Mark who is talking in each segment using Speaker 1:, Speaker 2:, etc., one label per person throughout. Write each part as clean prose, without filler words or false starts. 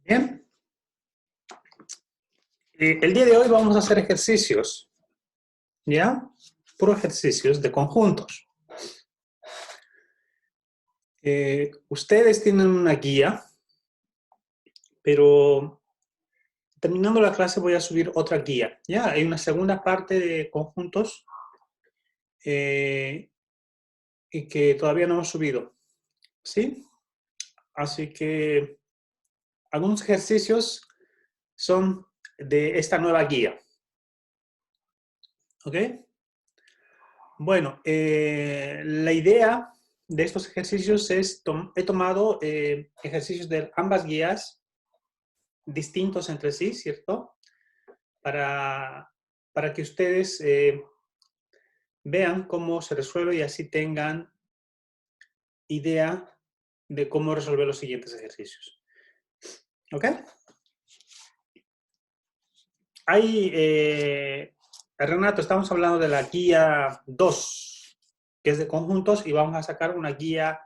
Speaker 1: Bien, el día de hoy vamos a hacer ejercicios, ¿ya? Puros ejercicios de conjuntos. Ustedes tienen una guía, pero terminando la clase voy a subir otra guía, ¿ya? Hay una segunda parte de conjuntos y que todavía no hemos subido, ¿sí? Así que algunos ejercicios son de esta nueva guía, ¿ok? Bueno, la idea de estos ejercicios es, he tomado ejercicios de ambas guías distintos entre sí, ¿cierto? Para, para que ustedes vean cómo se resuelve y así tengan idea de cómo resolver los siguientes ejercicios. ¿Ok? Ahí, Renato, estamos hablando de la guía 2, que es de conjuntos, y vamos a sacar una guía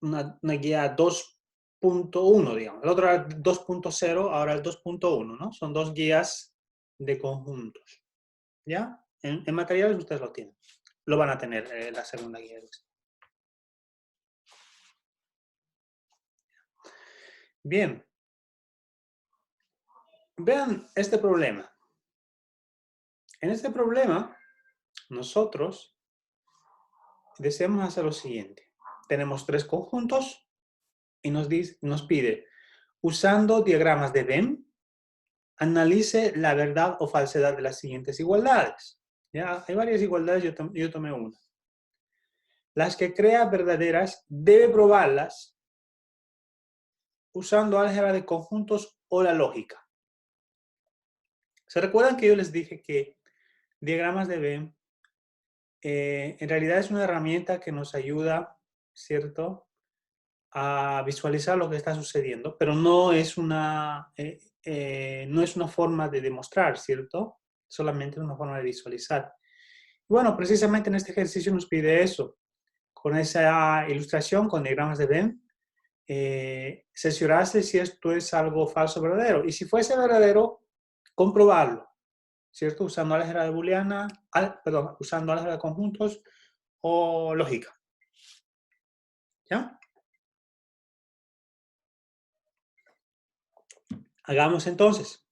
Speaker 1: 2.1, digamos. El otro era 2.0, ahora el 2.1, ¿no? Son dos guías de conjuntos, ¿ya? En materiales ustedes lo tienen. Lo van a tener, la segunda guía. Bien. Vean este problema. En este problema, nosotros deseamos hacer lo siguiente. Tenemos tres conjuntos y nos pide, usando diagramas de Venn, analice la verdad o falsedad de las siguientes igualdades. Ya, hay varias igualdades, yo tomé una. Las que crea verdaderas debe probarlas usando álgebra de conjuntos o la lógica. ¿Se recuerdan que yo les dije que diagramas de Venn en realidad es una herramienta que nos ayuda, ¿cierto?, a visualizar lo que está sucediendo, pero no es una forma de demostrar, ¿cierto? Solamente es una forma de visualizar. Y bueno, precisamente en este ejercicio nos pide eso. Con esa ilustración, con diagramas de Venn, cerciorarse si esto es algo falso o verdadero. Y si fuese verdadero, comprobarlo, ¿cierto? Usando álgebra de booleana, usando álgebra de conjuntos o lógica. ¿Ya? Hagamos entonces.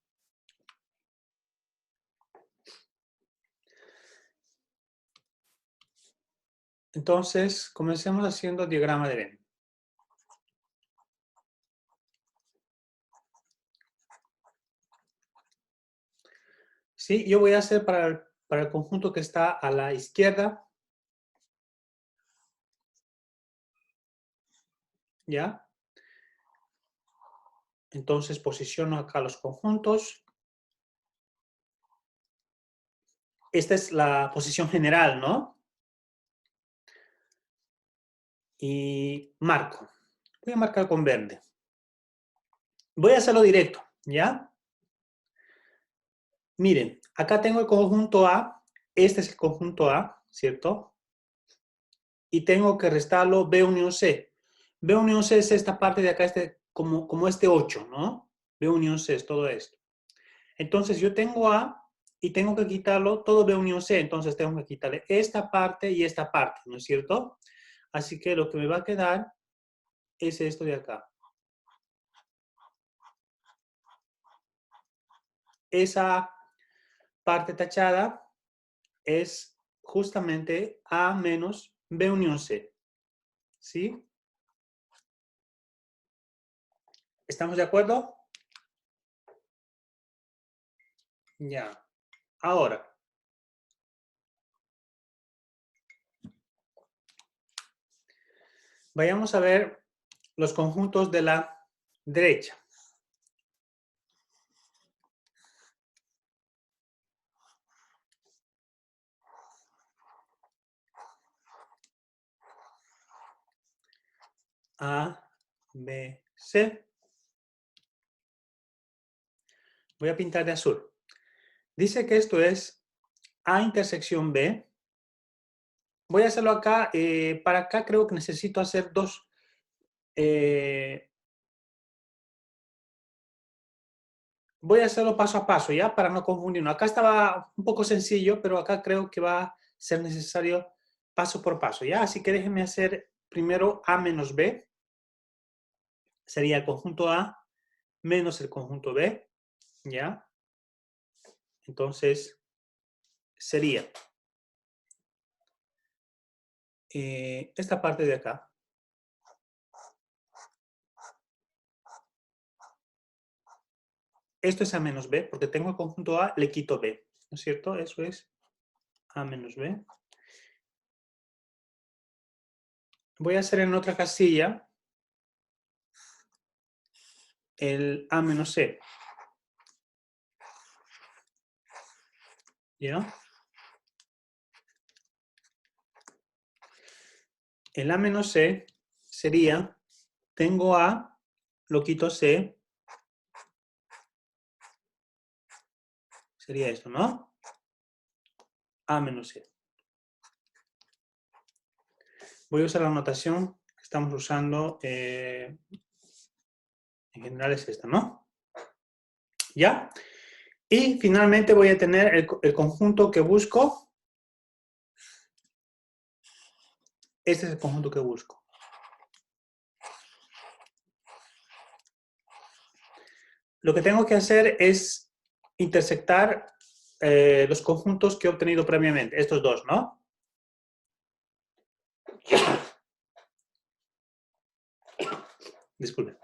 Speaker 1: Entonces, comencemos haciendo diagrama de Venn. Sí, yo voy a hacer para el conjunto que está a la izquierda. ¿Ya? Entonces posiciono acá los conjuntos. Esta es la posición general, ¿no? Y marco. Voy a marcar con verde. Voy a hacerlo directo, ¿ya? Miren, acá tengo el conjunto A. Este es el conjunto A, ¿cierto? Y tengo que restarlo B unión C. B unión C es esta parte de acá, como este 8, ¿no? B unión C es todo esto. Entonces yo tengo A y tengo que quitarlo todo B unión C, entonces tengo que quitarle esta parte y esta parte, ¿no es cierto? Así que lo que me va a quedar es esto de acá. Esa parte tachada es justamente A menos B unión C, ¿sí? ¿Estamos de acuerdo? Ya. Ahora, vayamos a ver los conjuntos de la derecha. A, B, C. Voy a pintar de azul. Dice que esto es A intersección B. Voy a hacerlo acá. Para acá creo que necesito hacer voy a hacerlo paso a paso, ¿ya? Para no confundirnos. Acá estaba un poco sencillo, pero acá creo que va a ser necesario paso por paso, ¿ya? Así que déjenme hacer primero A menos B. Sería el conjunto A menos el conjunto B, ¿ya? Entonces, sería esta parte de acá. Esto es A menos B, porque tengo el conjunto A, le quito B, ¿no es cierto? Eso es A menos B. Voy a hacer en otra casilla el A menos C, ¿ya? El A menos C sería, tengo A, lo quito C, sería esto, ¿no? A menos C. Voy a usar la notación que estamos usando, en general es esta, ¿no? ¿Ya? Y finalmente voy a tener el conjunto que busco. Este es el conjunto que busco. Lo que tengo que hacer es intersectar los conjuntos que he obtenido previamente, estos dos, ¿no? Disculpen.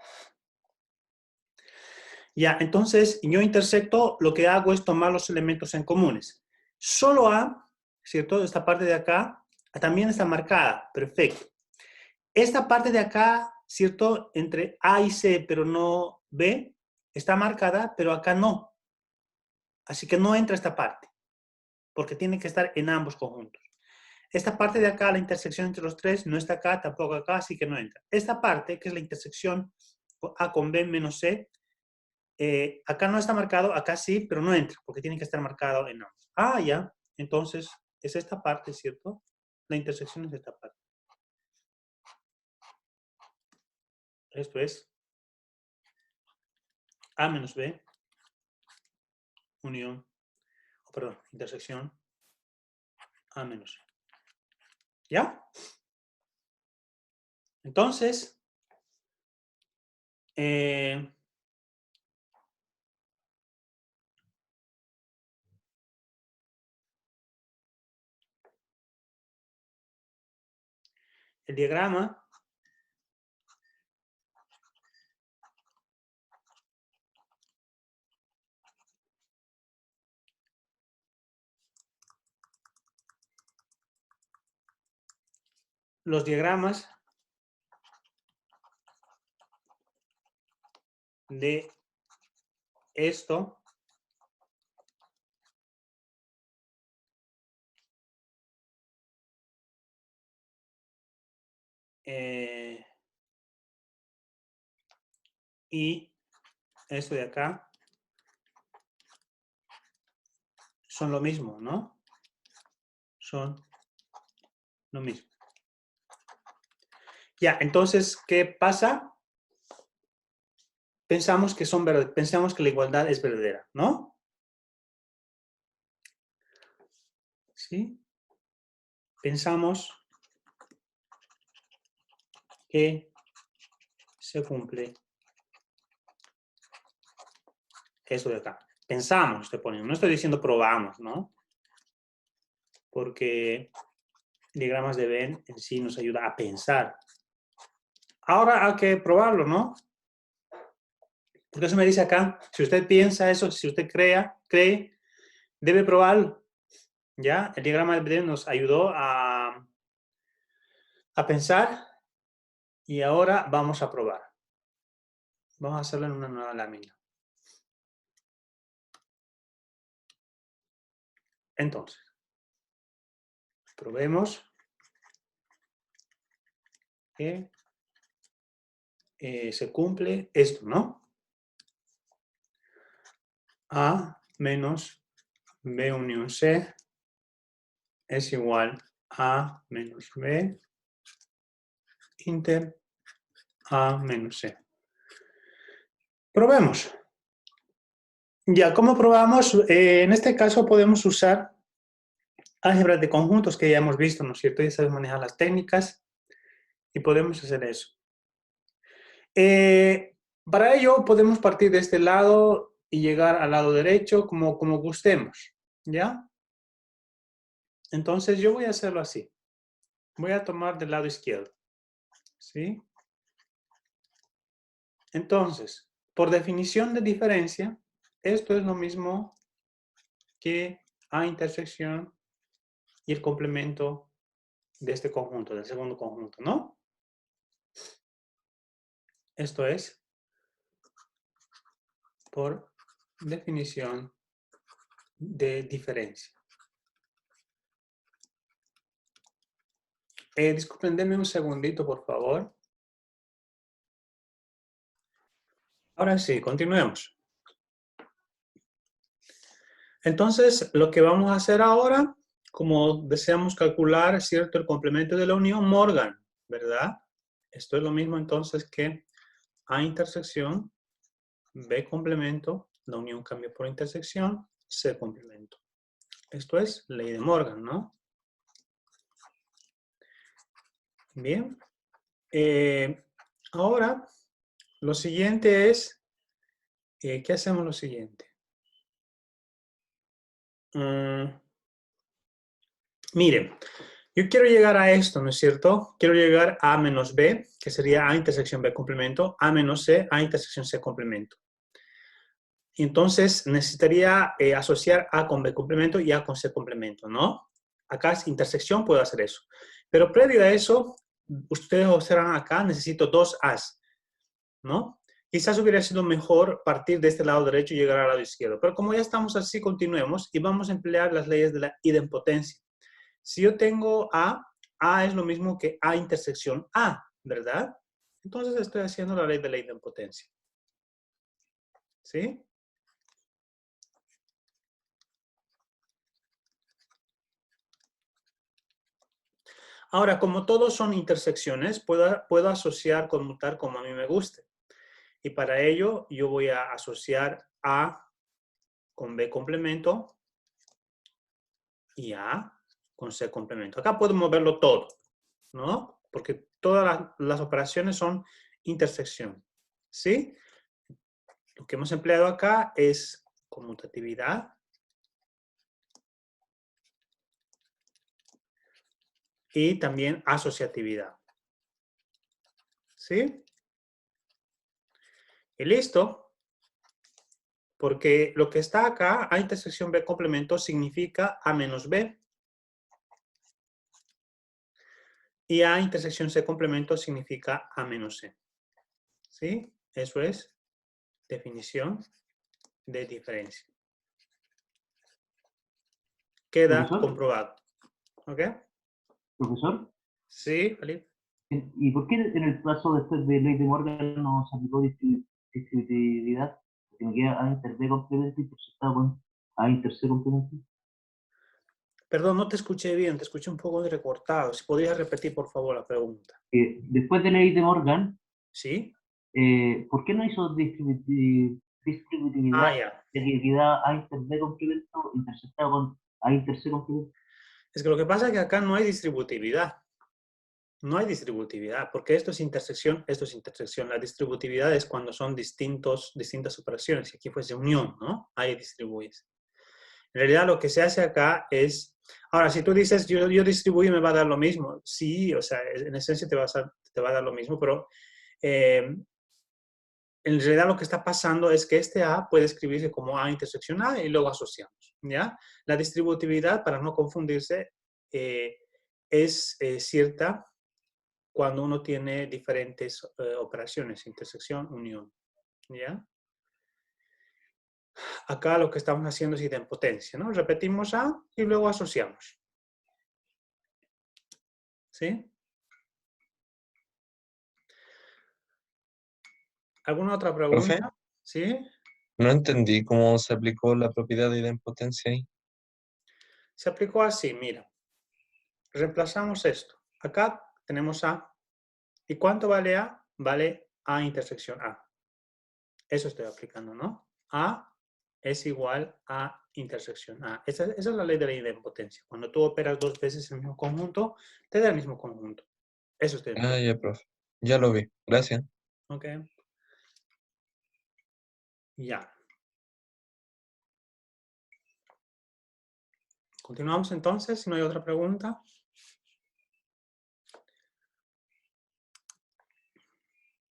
Speaker 1: Ya, entonces yo intersecto, lo que hago es tomar los elementos en comunes. Solo A, ¿cierto? Esta parte de acá también está marcada, perfecto. Esta parte de acá, ¿cierto? Entre A y C, pero no B, está marcada, pero acá no. Así que no entra esta parte, porque tiene que estar en ambos conjuntos. Esta parte de acá, la intersección entre los tres, no está acá, tampoco acá, así que no entra. Esta parte, que es la intersección A con B menos C, acá no está marcado, acá sí, pero no entra, porque tiene que estar marcado en ambos. Ah, ya. Entonces, es esta parte, ¿cierto? La intersección es esta parte. Esto es A menos B, unión, perdón, intersección A menos C. ¿Ya? Entonces, el diagrama los diagramas de esto y esto de acá son lo mismo, ¿no? Son lo mismo. Ya, entonces, ¿qué pasa? Pensamos que pensamos que la igualdad es verdadera, ¿no? ¿Sí? Pensamos que se cumple eso de acá. Pensamos, estoy poniendo. No estoy diciendo probamos, ¿no? Porque diagramas de Venn en sí nos ayuda a pensar. Ahora hay que probarlo, ¿no? Porque eso me dice acá, si usted piensa eso, si usted cree, debe probarlo. ¿Ya? El diagrama de Venn nos ayudó a pensar y ahora vamos a probar. Vamos a hacerlo en una nueva lámina. Entonces, probemos que se cumple esto, ¿no? A menos B unión C es igual a menos B inter A menos C. Probemos. Ya, ¿cómo probamos? En este caso podemos usar álgebras de conjuntos que ya hemos visto, ¿no es cierto? Ya sabes manejar las técnicas y podemos hacer eso. Para ello podemos partir de este lado y llegar al lado derecho como gustemos, ¿ya? Entonces yo voy a hacerlo así. Voy a tomar del lado izquierdo, ¿sí? Entonces, por definición de diferencia, esto es lo mismo que A intersección y el complemento de este conjunto, del segundo conjunto, ¿no? Esto es por definición de diferencia. Disculpen, denme un segundito, por favor. Ahora sí, continuemos. Entonces, lo que vamos a hacer ahora, como deseamos calcular, ¿cierto?, el complemento de la unión Morgan, ¿verdad? Esto es lo mismo entonces que A intersección, B complemento, la unión cambia por intersección, C complemento. Esto es ley de Morgan, ¿no? Bien. Ahora, lo siguiente es, ¿qué hacemos lo siguiente? Miren, yo quiero llegar a esto, ¿no es cierto? Quiero llegar a menos B, que sería A intersección B complemento, A menos C, A intersección C complemento. Entonces, necesitaría asociar A con B complemento y A con C complemento, ¿no? Acá es intersección, puedo hacer eso. Pero previo a eso, ustedes observan acá, necesito dos A's, ¿no? Quizás hubiera sido mejor partir de este lado derecho y llegar al lado izquierdo. Pero como ya estamos así, continuemos y vamos a emplear las leyes de la idempotencia. Si yo tengo A es lo mismo que A intersección A, ¿verdad? Entonces estoy haciendo la ley de la idempotencia. ¿Sí? Ahora, como todos son intersecciones, puedo asociar, conmutar como a mí me guste. Y para ello, yo voy a asociar A con B complemento y A con C complemento. Acá puedo moverlo todo, ¿no? Porque todas las operaciones son intersección. ¿Sí? Lo que hemos empleado acá es conmutatividad y también asociatividad. ¿Sí? Y listo. Porque lo que está acá, A intersección B complemento, significa A menos B. Y A intersección C complemento significa A menos C. ¿Sí? Eso es definición de diferencia. Queda
Speaker 2: ¿Profesor?
Speaker 1: comprobado. ¿Ok?
Speaker 2: ¿Profesor?
Speaker 1: Sí, Felipe.
Speaker 2: ¿Y por qué en el caso después de ley de Morgan no se aplicó distributividad? Porque me queda A inter B complemento y intersectado con A inter C complemento.
Speaker 1: Perdón, no te escuché bien, te escuché un poco recortado. Si podrías repetir, por favor, la pregunta.
Speaker 2: Después de ley de Morgan,
Speaker 1: ¿Sí?
Speaker 2: ¿por qué no hizo
Speaker 1: Ah,
Speaker 2: distributividad?
Speaker 1: ya.
Speaker 2: Ya que queda A inter B complemento intersectado con A inter C complemento.
Speaker 1: Es que lo que pasa es que acá no hay distributividad. No hay distributividad, porque esto es intersección, esto es intersección. La distributividad es cuando son distintas operaciones. Si aquí fuese unión, ¿no? Ahí distribuyes. En realidad lo que se hace acá es... Ahora, si tú dices, yo distribuyo y me va a dar lo mismo. Sí, o sea, en esencia te va a dar lo mismo, pero en realidad lo que está pasando es que este A puede escribirse como A intersección A y luego asociamos, ¿ya? La distributividad, para no confundirse, es cierta cuando uno tiene diferentes operaciones, intersección, unión, ¿ya? Acá lo que estamos haciendo es idempotencia, ¿no? Repetimos A y luego asociamos. ¿Sí? ¿Alguna otra
Speaker 3: Profe,
Speaker 1: pregunta? ¿Sí?
Speaker 3: no entendí cómo se aplicó la propiedad de idempotencia ahí.
Speaker 1: Se aplicó así, mira. Reemplazamos esto. Acá tenemos A. ¿Y cuánto vale A? Vale A intersección A. Eso estoy aplicando, ¿no? A es igual a intersección A. Esa es la ley de la idempotencia. Cuando tú operas dos veces el mismo conjunto, te da el mismo conjunto. Eso es
Speaker 3: Ah, ya, profe. Ya lo vi. Gracias.
Speaker 1: Ok. Ya. Continuamos entonces, si no hay otra pregunta.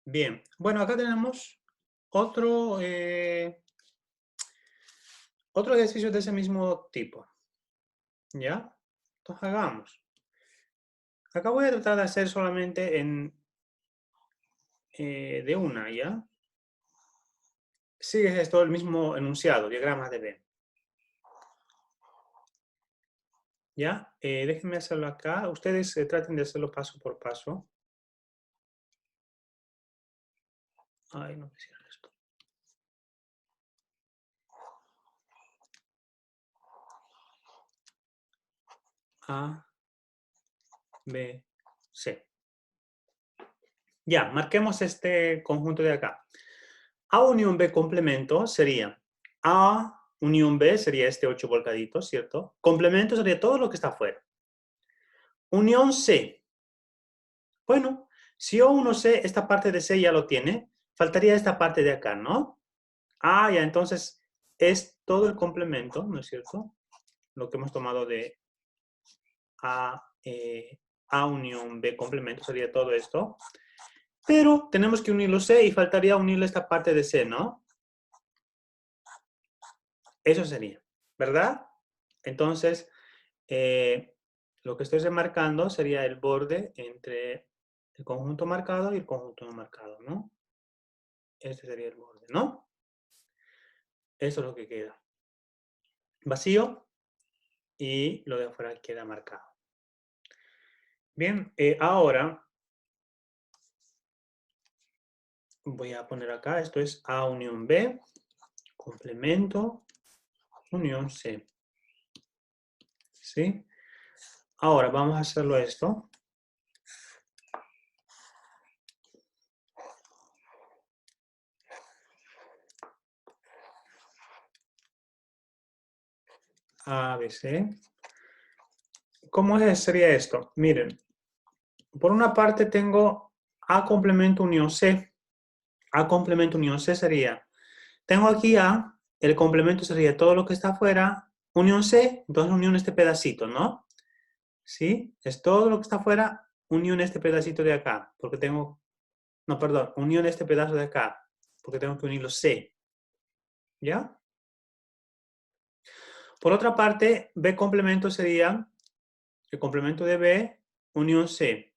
Speaker 1: Bien. Bueno, acá tenemos otro ejercicio de ese mismo tipo. ¿Ya? Entonces hagamos. Acá voy a tratar de hacer solamente de una, ¿ya? Sigue esto el mismo enunciado, diagrama de Venn. ¿Ya? Déjenme hacerlo acá. Ustedes traten de hacerlo paso por paso. Ay, no me hicieron esto. A, B, C. Ya, marquemos este conjunto de acá. A unión B complemento sería A unión B sería este 8 volcaditos, ¿cierto? Complemento sería todo lo que está afuera. Unión C. Bueno, si O1C, esta parte de C ya lo tiene, faltaría esta parte de acá, ¿no? Ah, ya, entonces es todo el complemento, ¿no es cierto? Lo que hemos tomado de A unión B complemento sería todo esto. Pero tenemos que unirlo C y faltaría unirle esta parte de C, ¿no? Eso sería, ¿verdad? Entonces, lo que estoy remarcando sería el borde entre el conjunto marcado y el conjunto no marcado, ¿no? Este sería el borde, ¿no? Eso es lo que queda. Vacío y lo de afuera queda marcado. Bien, ahora voy a poner acá, esto es A unión B, complemento, unión C. ¿Sí? Ahora vamos a hacerlo esto. A, B, C. ¿Cómo sería esto? Miren, por una parte tengo A complemento unión C. A complemento unión C sería, tengo aquí A, el complemento sería todo lo que está afuera, unión C, entonces unión este pedacito, ¿no? ¿Sí? Es todo lo que está afuera, unión este pedacito de acá, porque tengo, no, perdón, unión este pedazo de acá, porque tengo que unirlo C. ¿Ya? Por otra parte, B complemento sería el complemento de B, unión C.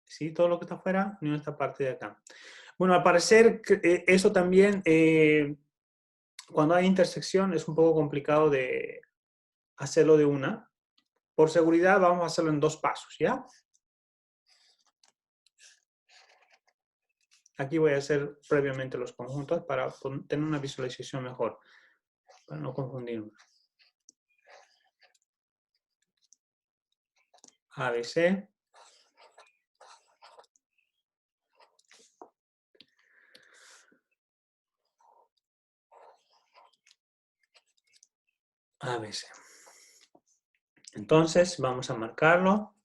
Speaker 1: ¿Sí? Todo lo que está afuera, unión esta parte de acá. Bueno, al parecer, eso también, cuando hay intersección, es un poco complicado de hacerlo de una. Por seguridad, vamos a hacerlo en dos pasos, ¿ya? Aquí voy a hacer previamente los conjuntos para tener una visualización mejor, para no confundirme. ABC. ABC. Entonces, vamos a marcarlo.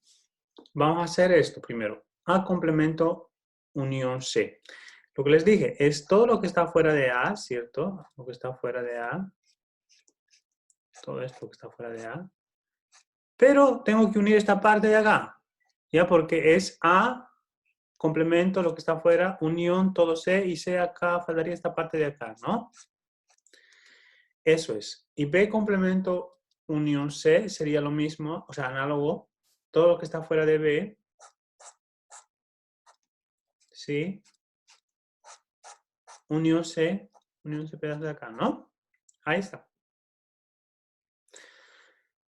Speaker 1: Vamos a hacer esto primero. A complemento unión C. Lo que les dije es todo lo que está fuera de A, ¿cierto? Lo que está fuera de A. Todo esto que está fuera de A. Pero tengo que unir esta parte de acá. ¿Ya? Porque es A complemento lo que está afuera, unión todo C y C acá, faltaría esta parte de acá, ¿no? Eso es. Y B complemento unión C sería lo mismo, o sea, análogo. Todo lo que está fuera de B, ¿sí? Unión C pedazo de acá, ¿no? Ahí está.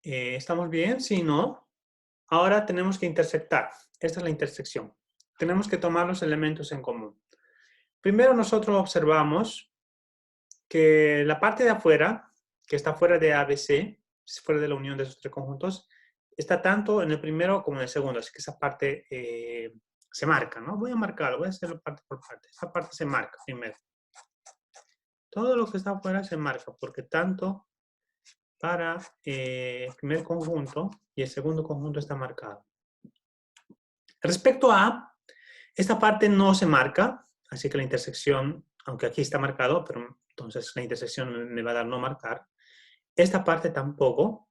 Speaker 1: ¿Estamos bien? Sí, ¿no? Ahora tenemos que intersectar. Esta es la intersección. Tenemos que tomar los elementos en común. Primero nosotros observamos que la parte de afuera, que está fuera de ABC, fuera de la unión de esos tres conjuntos, está tanto en el primero como en el segundo. Así que esa parte se marca, ¿no? Voy a marcarlo, voy a hacerlo parte por parte. Esa parte se marca primero. Todo lo que está afuera se marca, porque tanto para el primer conjunto y el segundo conjunto está marcado. Respecto a, esta parte no se marca, así que la intersección, aunque aquí está marcado, pero entonces la intersección me va a dar no marcar. Esta parte tampoco.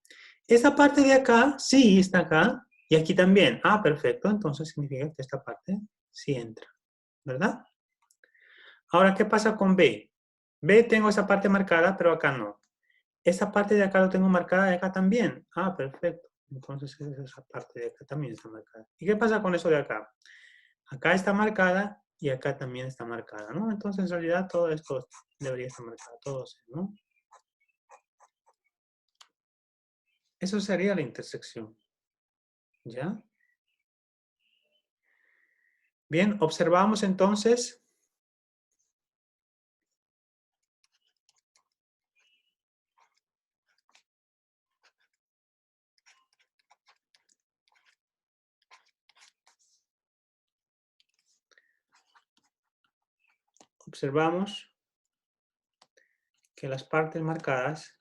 Speaker 1: Esta parte de acá, sí, está acá, y aquí también. Ah, perfecto, entonces significa que esta parte sí entra, ¿verdad? Ahora, ¿qué pasa con B? B tengo esa parte marcada, pero acá no. Esta parte de acá lo tengo marcada y acá también. Ah, perfecto. Entonces esa parte de acá también está marcada. ¿Y qué pasa con eso de acá? Acá está marcada y acá también está marcada, ¿no? Entonces en realidad todo esto debería estar marcado, todo eso, ¿no? Eso sería la intersección. ¿Ya? Bien, observamos entonces. Observamos que las partes marcadas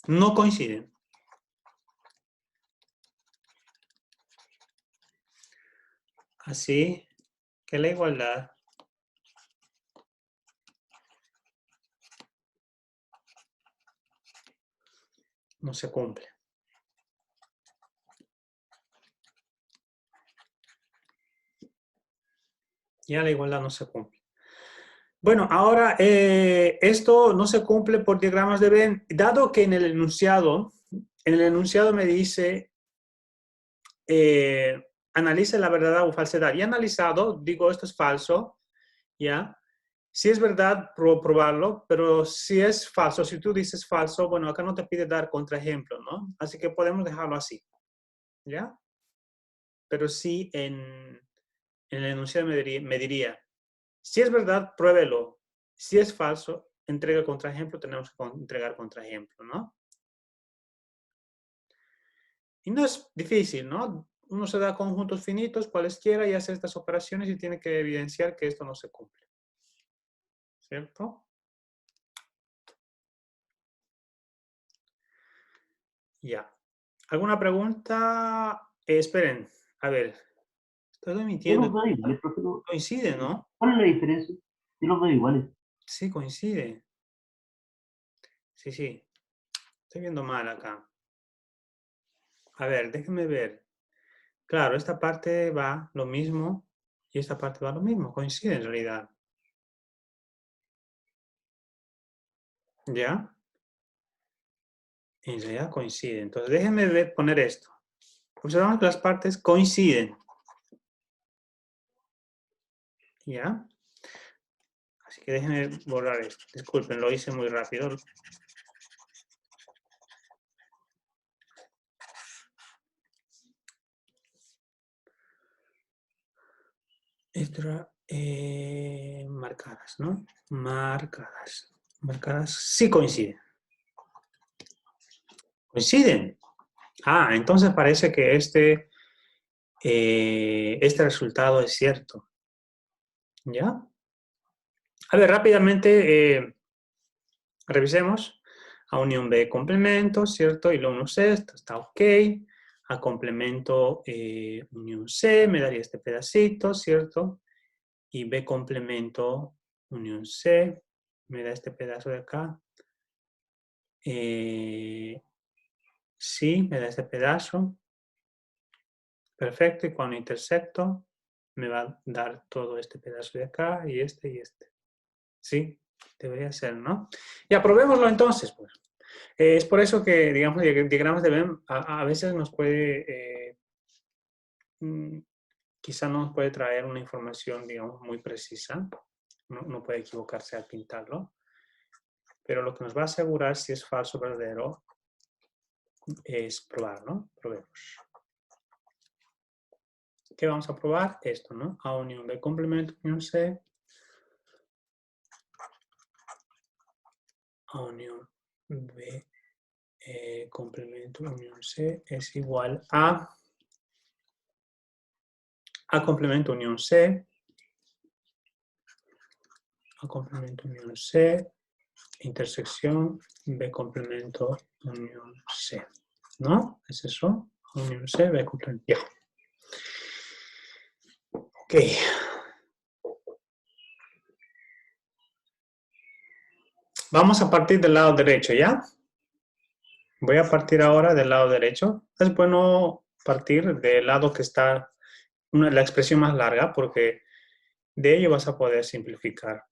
Speaker 1: no coinciden. Así que la igualdad no se cumple. Ya la igualdad no se cumple. Bueno, ahora esto no se cumple por diagramas de Venn, dado que en el enunciado me dice analice la verdad o falsedad. Y analizado, digo esto es falso, ¿ya? Si es verdad, probarlo, pero si es falso, si tú dices falso, bueno, acá no te pide dar contraejemplo, ¿no? Así que podemos dejarlo así, ¿ya? Pero sí en el enunciado me diría, si es verdad, pruébelo. Si es falso, entrega contraejemplo, tenemos que entregar contraejemplo, ¿no? Y no es difícil, ¿no? Uno se da conjuntos finitos, cualesquiera, y hace estas operaciones y tiene que evidenciar que esto no se cumple. ¿Cierto? Ya. ¿Alguna pregunta? Esperen, a ver, estoy
Speaker 2: Yo
Speaker 1: mintiendo.
Speaker 2: los veo iguales, profe.
Speaker 1: Coincide, ¿no?
Speaker 2: ¿Cuál es la diferencia? Yo los veo iguales.
Speaker 1: Sí, coincide. Sí, sí. Estoy viendo mal acá. A ver, déjenme ver. Claro, esta parte va lo mismo y esta parte va lo mismo. Coincide en realidad. ¿Ya? En realidad coincide. Entonces, déjenme poner esto. Observamos que las partes coinciden. ¿Ya? Así que déjenme borrar esto. Disculpen, lo hice muy rápido. Marcadas, ¿no? Marcadas. Marcadas sí coinciden. ¿Coinciden? Ah, entonces parece que este resultado es cierto. ¿Ya? A ver, rápidamente revisemos. A unión B complemento, ¿cierto? Y lo 1C, esto está ok. A complemento unión C, me daría este pedacito, ¿cierto? Y B complemento unión C, me da este pedazo de acá. Sí, me da este pedazo. Perfecto, y cuando intersecto, me va a dar todo este pedazo de acá, y este. Sí, debería ser, ¿no? Ya, probémoslo entonces, pues. Es por eso que, digamos, diagramas de Venn a veces nos puede, quizá nos puede traer una información, digamos, muy precisa. No puede equivocarse al pintarlo. Pero lo que nos va a asegurar si es falso o verdadero es probar, ¿no? Probemos. ¿Qué vamos a probar? Esto, ¿no? A unión B complemento unión C. A unión B complemento unión C es igual a A complemento unión C. A complemento unión C. Intersección B complemento unión C. ¿No? ¿Es eso? Unión C, B complemento. Ya. Ok. Vamos a partir del lado derecho, ¿ya? Voy a partir ahora del lado derecho. Es bueno partir del lado que está la expresión más larga porque de ello vas a poder simplificar.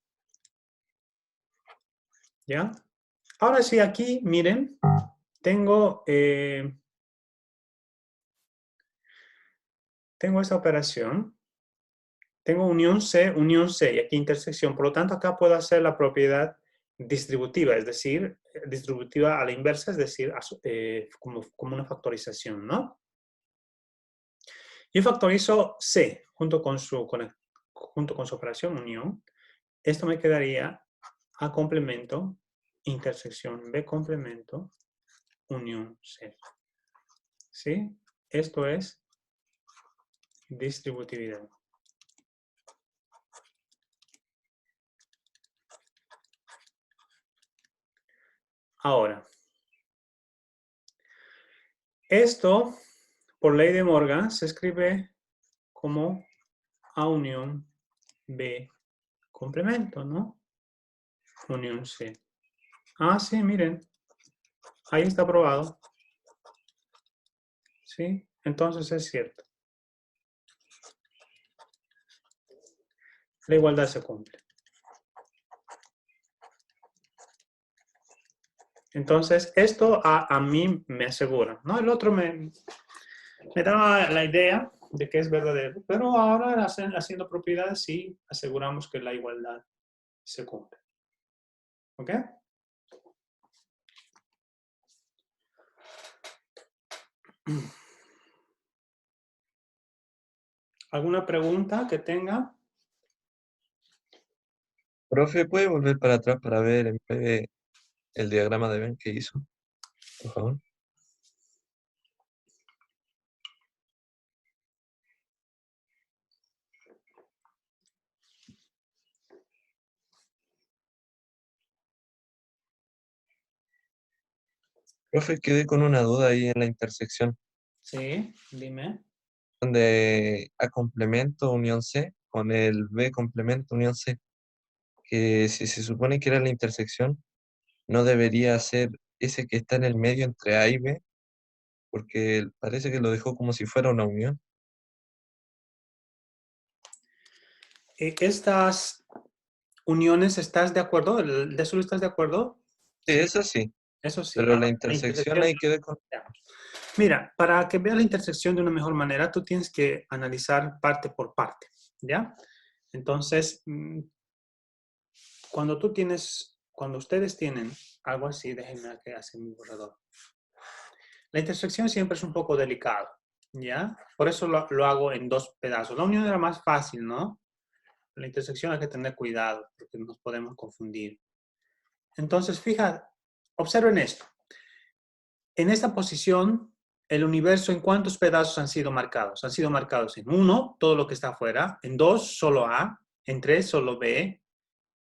Speaker 1: ¿Ya? Ahora sí, aquí, miren, tengo esta operación. Tengo unión C, y aquí intersección. Por lo tanto, acá puedo hacer la propiedad distributiva, es decir, distributiva a la inversa, es decir, como una factorización, ¿no? Yo factorizo C junto con su operación unión. Esto me quedaría A complemento, intersección B complemento, unión C. ¿Sí? Esto es distributividad. Ahora, esto, por ley de Morgan, se escribe como A unión B complemento, ¿no? Unión C. Ah, sí, miren. Ahí está probado. ¿Sí? Entonces es cierto. La igualdad se cumple. Entonces, esto a mí me asegura, ¿no? El otro me daba la idea de que es verdadero, pero ahora haciendo propiedades sí aseguramos que la igualdad se cumple. ¿Ok? ¿Alguna pregunta que tenga?
Speaker 3: Profe, ¿puede volver para atrás para ver en breve el diagrama de Venn que hizo? Por favor. Profe, quedé con una duda ahí en la intersección,
Speaker 1: Sí, dime.
Speaker 3: donde A complemento unión C con el B complemento unión C, que si se supone que era la intersección, no debería ser ese que está en el medio entre A y B, porque parece que lo dejó como si fuera una unión.
Speaker 1: Estas uniones, ¿estás de acuerdo? ¿De eso estás de acuerdo?
Speaker 3: Sí,
Speaker 1: Sí,
Speaker 3: eso sí,
Speaker 1: eso sí.
Speaker 3: pero
Speaker 1: Ahora,
Speaker 3: la
Speaker 1: la
Speaker 3: intersección
Speaker 1: intersección.
Speaker 3: ahí quedé con...
Speaker 1: Mira, para que veas la intersección de una mejor manera, tú tienes que analizar parte por parte, ¿ya? Entonces, cuando ustedes tienen algo así, déjenme que hace mi borrador. La intersección siempre es un poco delicado, ¿ya? Por eso lo hago en dos pedazos. La unión era más fácil, ¿no? La intersección hay que tener cuidado, porque nos podemos confundir. Entonces, fija, observen esto. En esta posición, el universo, ¿en cuántos pedazos han sido marcados? Han sido marcados en 1, todo lo que está afuera, en 2, solo A, en 3, solo B,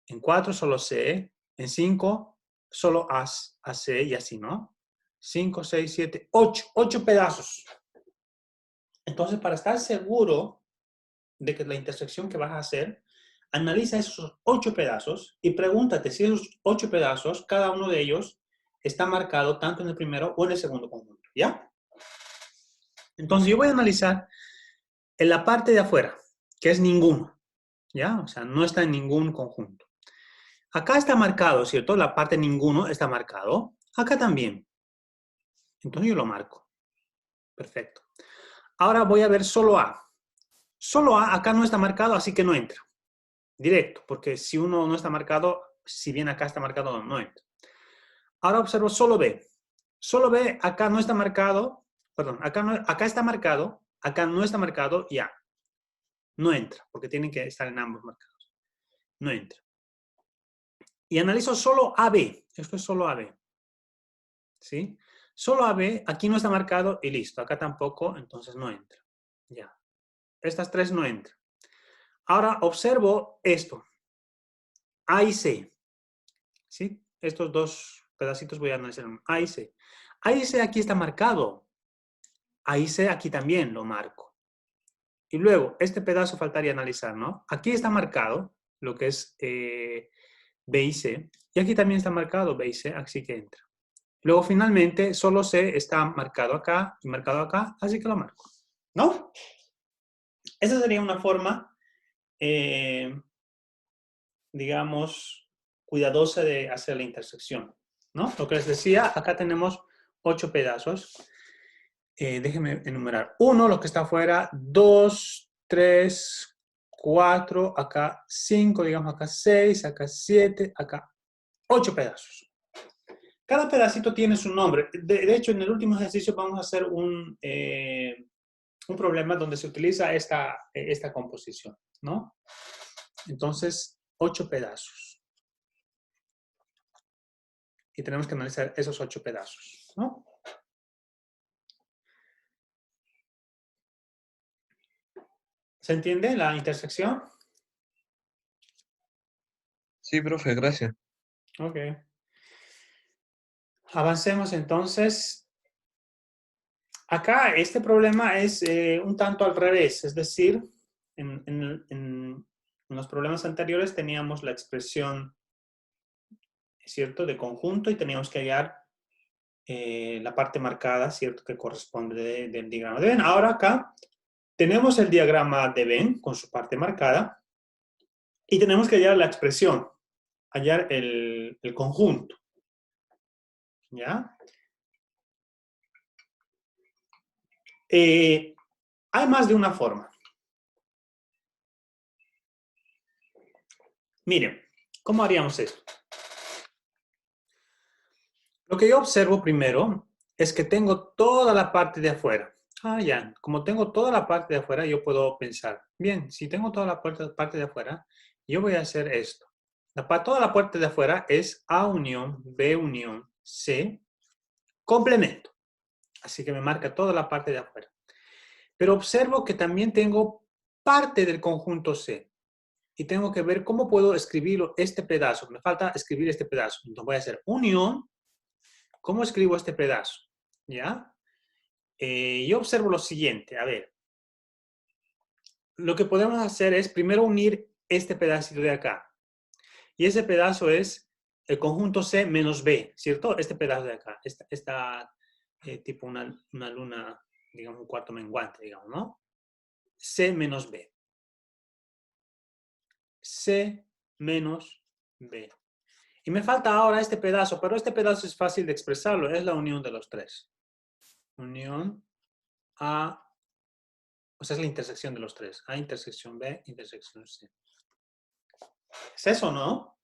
Speaker 1: en 4, solo C, en 5, solo AC y así, ¿no? 5, 6, 7, 8. 8 pedazos. Entonces, para estar seguro de que la intersección que vas a hacer, analiza esos 8 pedazos y pregúntate si esos 8 pedazos, cada uno de ellos, está marcado tanto en el primero o en el segundo conjunto, ¿ya? Entonces yo voy a analizar en la parte de afuera, que es ninguno, ¿ya? O sea, no está en ningún conjunto. Acá está marcado, ¿cierto? La parte ninguno está marcado. Acá también. Entonces yo lo marco. Perfecto. Ahora voy a ver solo A. Solo A acá no está marcado, así que no entra. Directo, porque si uno no está marcado, si bien acá está marcado, no entra. Ahora observo solo B. Solo B acá no está marcado, perdón, acá está marcado, acá no está marcado y A. No entra, porque tienen que estar en ambos marcados. No entra. Y analizo solo AB. Esto es solo AB. ¿Sí? Solo AB, aquí no está marcado y listo. Acá tampoco, entonces no entra. Ya. Estas tres no entran. Ahora observo esto. A y C. ¿Sí? Estos dos pedacitos voy a analizar. A y C. A y C aquí está marcado. A y C aquí también lo marco. Y luego, este pedazo faltaría analizar, ¿no? Aquí está marcado lo que es B y C. Y aquí también está marcado B y C, así que entra. Luego, finalmente, solo C está marcado acá y marcado acá, así que lo marco. ¿No? Esa sería una forma, digamos, cuidadosa de hacer la intersección, ¿no? Lo que les decía, acá tenemos 8 pedazos. Déjenme enumerar. 1, lo que está afuera. 2, 3, 4, acá 5, digamos acá 6, acá 7, acá 8 pedazos. Cada pedacito tiene su nombre. De hecho, en el último ejercicio vamos a hacer un problema donde se utiliza esta composición, ¿no? Entonces, 8 pedazos. Y tenemos que analizar esos 8 pedazos, ¿no? ¿Se entiende la intersección?
Speaker 3: Sí, profe, gracias.
Speaker 1: Ok. Avancemos entonces. Acá este problema es un tanto al revés, es decir, en los problemas anteriores teníamos la expresión, ¿cierto?, de conjunto y teníamos que hallar la parte marcada, ¿cierto?, que corresponde del diagrama de Venn. Ahora acá tenemos el diagrama de Venn con su parte marcada y tenemos que hallar la expresión, hallar el conjunto, ¿ya? Hay más de una forma. Miren, ¿cómo haríamos esto? Lo que yo observo primero es que tengo toda la parte de afuera. Ah, ya, como tengo toda la parte de afuera, yo puedo pensar, bien, si tengo toda la parte de afuera, yo voy a hacer esto. Toda la parte de afuera es A unión, B unión, C, complemento. Así que me marca toda la parte de afuera. Pero observo que también tengo parte del conjunto C. Y tengo que ver cómo puedo escribirlo, este pedazo. Me falta escribir este pedazo. Entonces voy a hacer unión. ¿Cómo escribo este pedazo? ¿Ya? Yo observo lo siguiente. A ver. Lo que podemos hacer es primero unir este pedacito de acá. Y ese pedazo es el conjunto C menos B, ¿cierto? Este pedazo de acá. Esta tipo una luna, digamos, un cuarto menguante, digamos, ¿no? C menos B. C menos B. Y me falta ahora este pedazo, pero este pedazo es fácil de expresarlo, es la unión de los tres. Unión A, o sea, es la intersección de los tres. A intersección B, intersección C. ¿Es eso, no?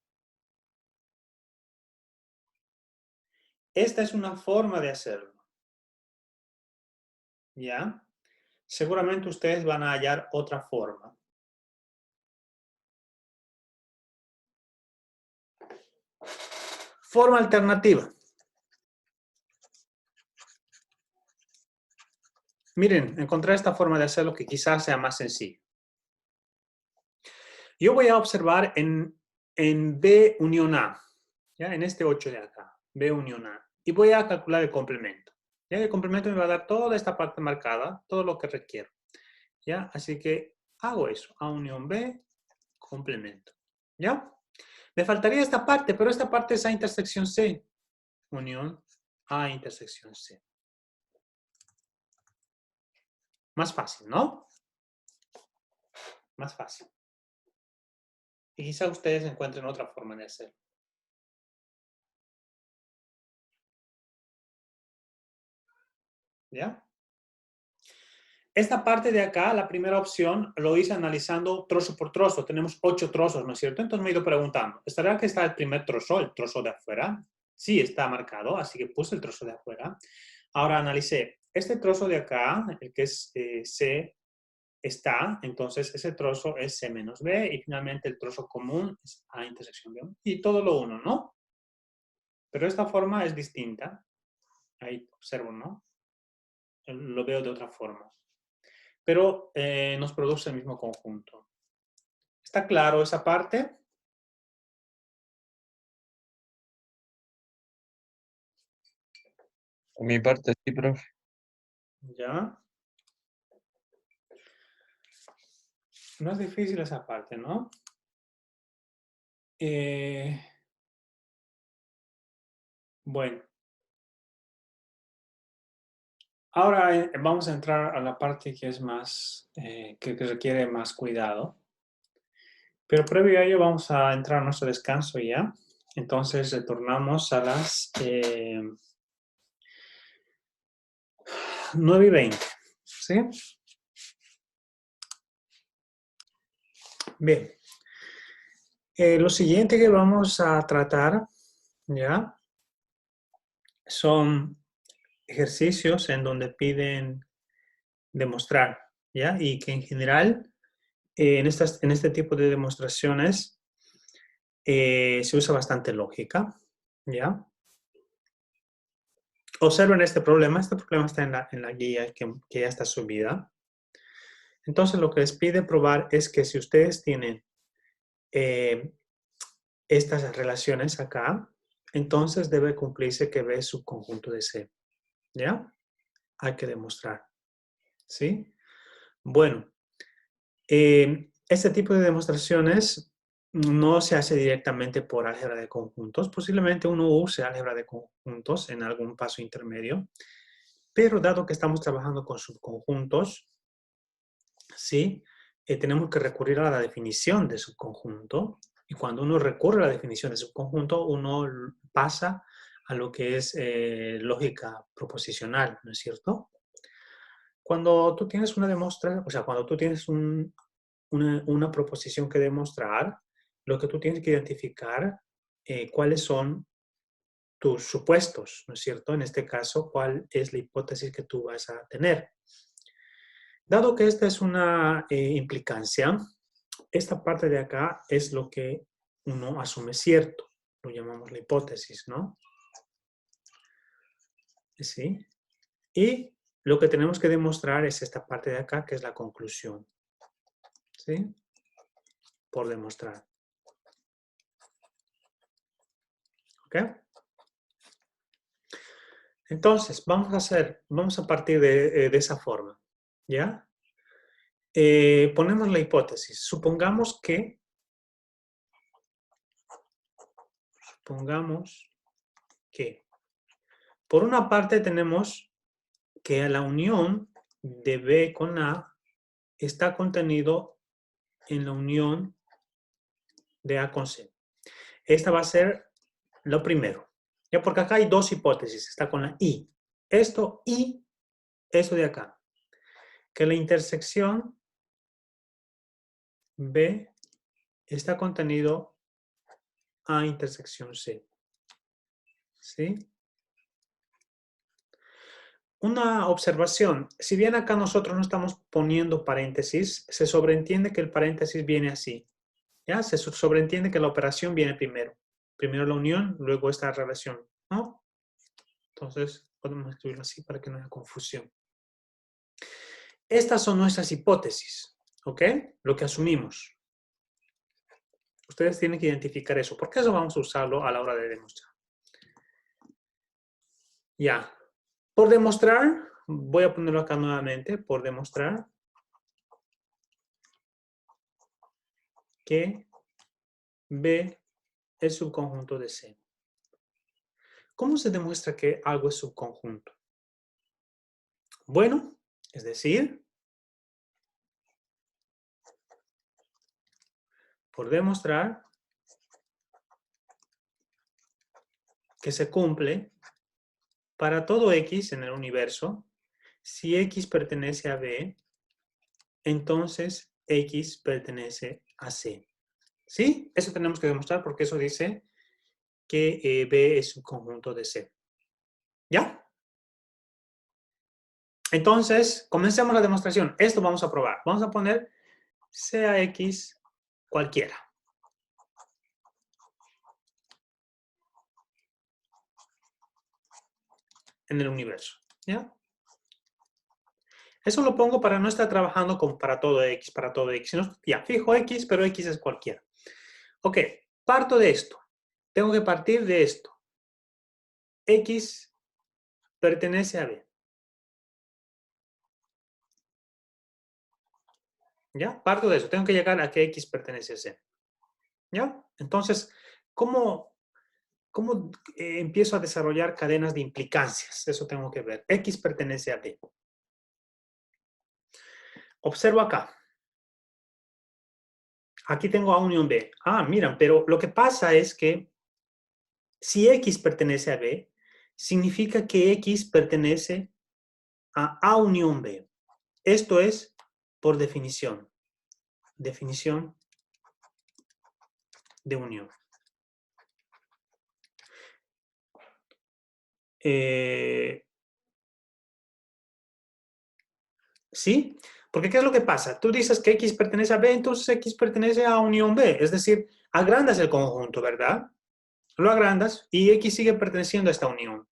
Speaker 1: Esta es una forma de hacerlo. ¿Ya? Seguramente ustedes van a hallar otra forma. Forma alternativa. Miren, encontré esta forma de hacerlo que quizás sea más sencillo. Yo voy a observar en B unión A, ¿ya? En este 8 de acá, B unión A. Y voy a calcular el complemento. ¿Ya? El complemento me va a dar toda esta parte marcada, todo lo que requiero. ¿Ya? Así que hago eso, A unión B, complemento. ¿Ya? Me faltaría esta parte, pero esta parte es A intersección C. Unión A intersección C. Más fácil, ¿no? Más fácil. Y quizá ustedes encuentren otra forma de hacerlo. ¿Ya? Esta parte de acá, la primera opción, lo hice analizando trozo por trozo. Tenemos 8 trozos, ¿no es cierto? Entonces me he ido preguntando, ¿estará que está el primer trozo, el trozo de afuera? Sí, está marcado, así que puse el trozo de afuera. Ahora analicé, este trozo de acá, el que es C, está, entonces ese trozo es C menos B, y finalmente el trozo común es A intersección B. Y todo lo uno, ¿no? Pero esta forma es distinta. Ahí observo, ¿no? Lo veo de otra forma. pero nos produce el mismo conjunto. ¿Está claro esa parte?
Speaker 3: Por mi parte, sí, profe.
Speaker 1: Ya. No es difícil esa parte, ¿no? Bueno. Ahora vamos a entrar a la parte que es más, que requiere más cuidado. Pero previo a ello vamos a entrar a nuestro descanso ya. Entonces retornamos a las 9:20. ¿Sí? Bien. Lo siguiente que vamos a tratar, ¿ya? Son ejercicios en donde piden demostrar, ¿ya? Y que en general, en este tipo de demostraciones, se usa bastante lógica, ¿ya? Observen este problema está en la guía que ya está subida. Entonces, lo que les pide probar es que si ustedes tienen estas relaciones acá, entonces debe cumplirse que B es subconjunto de C. ¿Ya? Hay que demostrar. ¿Sí? Bueno, este tipo de demostraciones no se hace directamente por álgebra de conjuntos. Posiblemente uno use álgebra de conjuntos en algún paso intermedio, pero dado que estamos trabajando con subconjuntos, ¿sí? Tenemos que recurrir a la definición de subconjunto. Y cuando uno recurre a la definición de subconjunto, uno pasa a lo que es lógica proposicional, ¿no es cierto? Cuando tú tienes cuando tú tienes una proposición que demostrar, lo que tú tienes que identificar cuáles son tus supuestos, ¿no es cierto? En este caso, cuál es la hipótesis que tú vas a tener. Dado que esta es una implicancia, esta parte de acá es lo que uno asume cierto. Lo llamamos la hipótesis, ¿no? ¿Sí? Y lo que tenemos que demostrar es esta parte de acá, que es la conclusión. ¿Sí? Por demostrar. ¿Ok? Entonces, vamos a partir de esa forma. ¿Ya? Ponemos la hipótesis. Supongamos que por una parte tenemos que la unión de B con A está contenido en la unión de A con C. Esta va a ser lo primero. Ya porque acá hay dos hipótesis. Está con la I. Esto y esto de acá. Que la intersección B está contenido A intersección C. ¿Sí? Una observación. Si bien acá nosotros no estamos poniendo paréntesis, se sobreentiende que el paréntesis viene así. ¿Ya? Se sobreentiende que la operación viene primero. Primero la unión, luego esta relación. ¿No? Entonces, podemos escribirlo así para que no haya confusión. Estas son nuestras hipótesis. ¿Ok? Lo que asumimos. Ustedes tienen que identificar eso, porque eso vamos a usarlo a la hora de demostrar. Ya. Por demostrar, voy a ponerlo acá nuevamente, por demostrar que B es subconjunto de C. ¿Cómo se demuestra que algo es subconjunto? Bueno, es decir, por demostrar que se cumple para todo X en el universo, si X pertenece a B, entonces X pertenece a C. ¿Sí? Eso tenemos que demostrar porque eso dice que B es subconjunto de C. ¿Ya? Entonces, comencemos la demostración. Esto vamos a probar. Vamos a poner sea X cualquiera. En el universo. ¿Ya? Eso lo pongo para no estar trabajando con para todo X, sino ya, fijo X, pero X es cualquiera. Ok, parto de esto. Tengo que partir de esto. X pertenece a B. ¿Ya? Parto de eso. Tengo que llegar a que X pertenece a C. ¿Ya? Entonces, ¿cómo empiezo a desarrollar cadenas de implicancias? Eso tengo que ver. X pertenece a B. Observo acá. Aquí tengo A unión B. Ah, miren, pero lo que pasa es que si X pertenece a B, significa que X pertenece a A unión B. Esto es por definición. Definición de unión. ¿Sí? Porque ¿qué es lo que pasa? Tú dices que X pertenece a B, entonces X pertenece a unión B. Es decir, agrandas el conjunto, ¿verdad? Lo agrandas y X sigue perteneciendo a esta unión.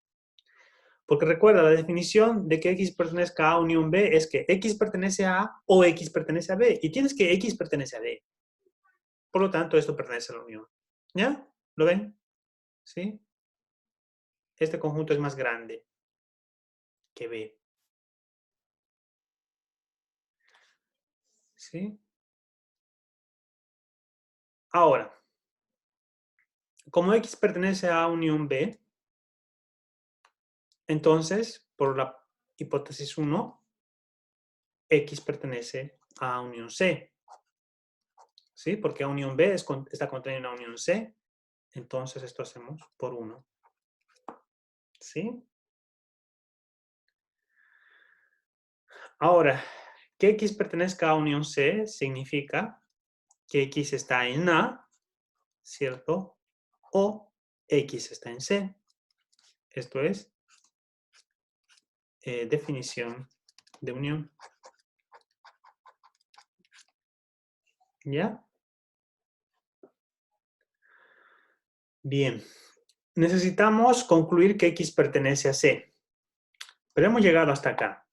Speaker 1: Porque recuerda, la definición de que X pertenezca a unión B es que X pertenece a A o X pertenece a B. Y tienes que X pertenece a B. Por lo tanto, esto pertenece a la unión. ¿Ya? ¿Lo ven? ¿Sí? Este conjunto es más grande que B. ¿Sí? Ahora, como X pertenece a unión B, entonces, por la hipótesis 1, X pertenece a unión C. ¿Sí? Porque a unión B está contenida en unión C. Entonces, esto hacemos por 1. ¿Sí? Ahora, que X pertenezca a unión C significa que X está en A, ¿cierto? O X está en C. Esto es definición de unión. ¿Ya? Bien. Necesitamos concluir que X pertenece a C. Pero hemos llegado hasta acá.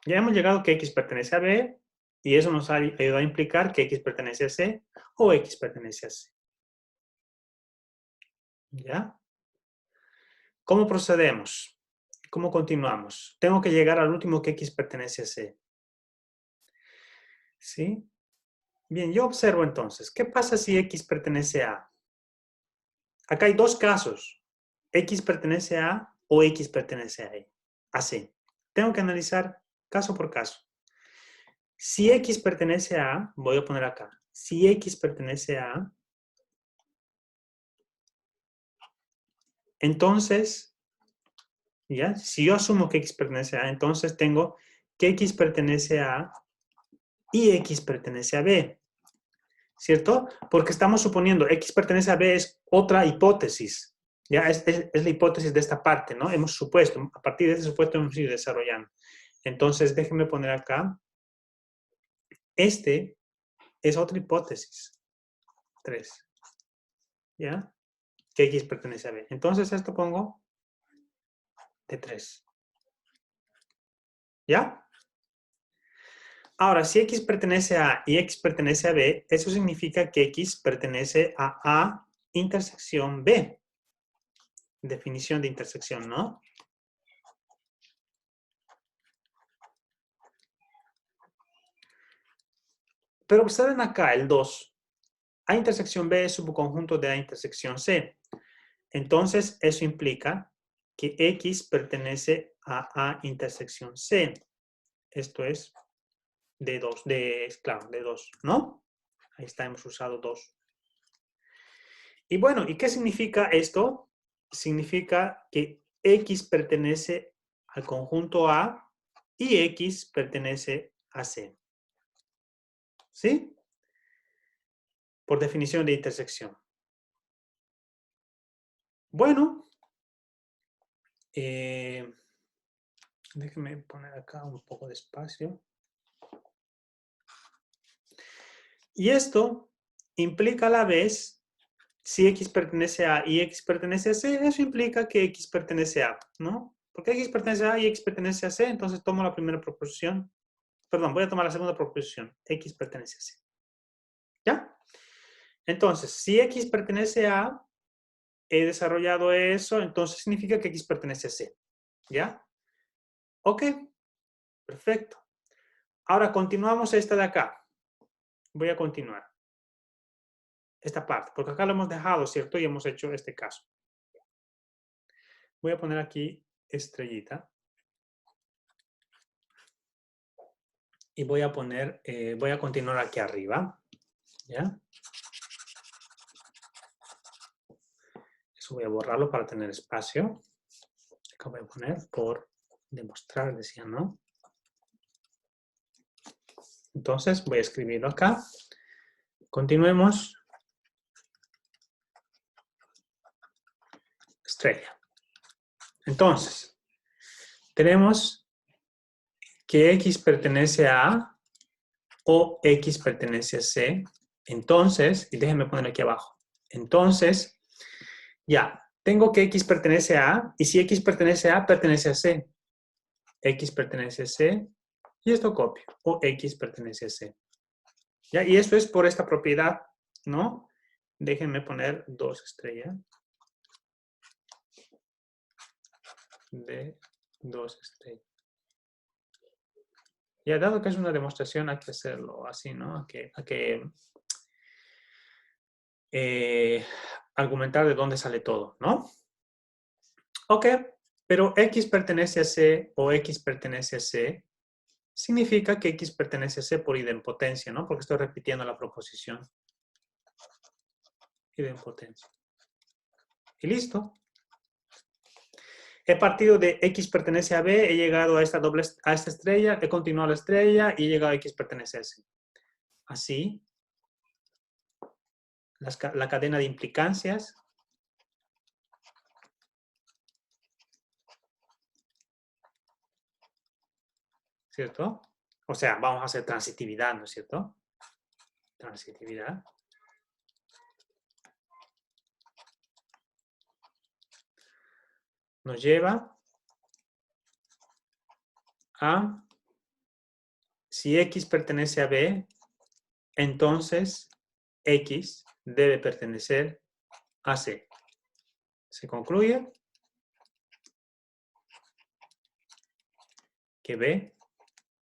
Speaker 1: Ya hemos llegado que X pertenece a B y eso nos ayuda a implicar que X pertenece a C o X pertenece a C. ¿Ya? ¿Cómo procedemos? ¿Cómo continuamos? Tengo que llegar al último que X pertenece a C. ¿Sí? Bien, yo observo entonces, ¿qué pasa si X pertenece a A? Acá hay dos casos. X pertenece a A o X pertenece a C. Tengo que analizar caso por caso. Si X pertenece a A, voy a poner acá. Si X pertenece a A, entonces, ¿ya? Si yo asumo que X pertenece a A, entonces tengo que X pertenece a A y X pertenece a B. ¿Cierto? Porque estamos suponiendo X pertenece a B es otra hipótesis. Ya es la hipótesis de esta parte, ¿no? Hemos supuesto, a partir de ese supuesto hemos ido desarrollando. Entonces, déjenme poner acá. Este es otra hipótesis. 3. ¿Ya? Que X pertenece a B. Entonces, esto pongo de 3. ¿Ya? Ahora, si X pertenece a A y X pertenece a B, eso significa que X pertenece a A intersección B. Definición de intersección, ¿no? Pero observen acá el 2. A intersección B es subconjunto de A intersección C. Entonces, eso implica que X pertenece a A intersección C. Esto es de 2, claro, de 2, ¿no? Ahí está, hemos usado 2. Y bueno, ¿y qué significa esto? Significa que X pertenece al conjunto A y X pertenece a C. ¿Sí? Por definición de intersección. Bueno, déjenme poner acá un poco de espacio. Y esto implica a la vez, si X pertenece a A y X pertenece a C, eso implica que X pertenece a A, ¿no? Porque X pertenece a A y X pertenece a C, entonces tomo la primera proposición perdón, voy a tomar la segunda proposición. X pertenece a C. ¿Ya? Entonces, si X pertenece a, he desarrollado eso, entonces significa que X pertenece a C. ¿Ya? Ok, perfecto. Ahora continuamos esta de acá. Voy a continuar esta parte, porque acá lo hemos dejado, ¿cierto? Y hemos hecho este caso. Voy a poner aquí estrellita. Y voy a poner, voy a continuar aquí arriba. ¿Ya? Eso voy a borrarlo para tener espacio. Acá voy a poner por demostrar, decía, ¿no? Entonces voy a escribirlo acá. Continuemos. Estrella. Entonces, tenemos que X pertenece a A o X pertenece a C. Entonces, y déjenme poner aquí abajo. Entonces, ya, tengo que X pertenece a A y si X pertenece a A, pertenece a C. X pertenece a C y esto copio. O X pertenece a C. ¿Ya? Y eso es por esta propiedad, ¿no? Déjenme poner 2 estrellas. De 2 estrellas. Ya, dado que es una demostración, hay que hacerlo así, ¿no? Hay que argumentar de dónde sale todo, ¿no? Ok, pero X pertenece a C o X pertenece a C significa que X pertenece a C por idempotencia, ¿no? Porque estoy repitiendo la proposición. Idempotencia. Y listo. He partido de X pertenece a B, he llegado a esta estrella, he continuado a la estrella y he llegado a X pertenece a C. Así, la cadena de implicancias ¿cierto? O sea, vamos a hacer transitividad, ¿no es cierto? Transitividad. Nos lleva a, si X pertenece a B, entonces X debe pertenecer a C. Se concluye que B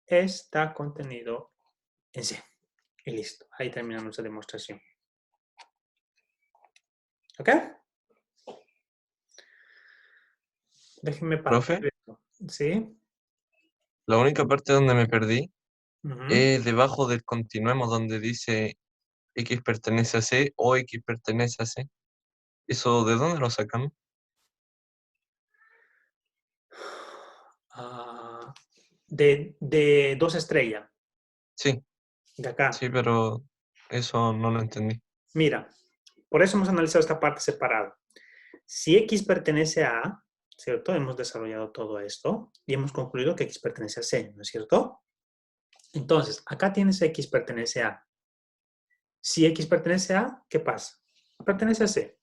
Speaker 1: está contenido en C. Y listo. Ahí termina nuestra demostración. ¿Ok? Déjenme
Speaker 3: Profe,
Speaker 1: partir esto. ¿Sí?
Speaker 3: la única parte donde me perdí
Speaker 1: Ujú.
Speaker 3: es debajo del continuemos donde dice X pertenece a C o X pertenece a C. ¿Eso de dónde lo sacamos?
Speaker 1: Ah, de 2 estrellas.
Speaker 3: Sí,
Speaker 1: De acá.
Speaker 3: sí, pero eso no lo entendí.
Speaker 1: Mira, por eso hemos analizado esta parte separada. Si X pertenece a A, ¿cierto? Hemos desarrollado todo esto y hemos concluido que X pertenece a C, ¿no es cierto? Entonces, acá tienes X pertenece a. Si X pertenece a, ¿qué pasa? Pertenece a C.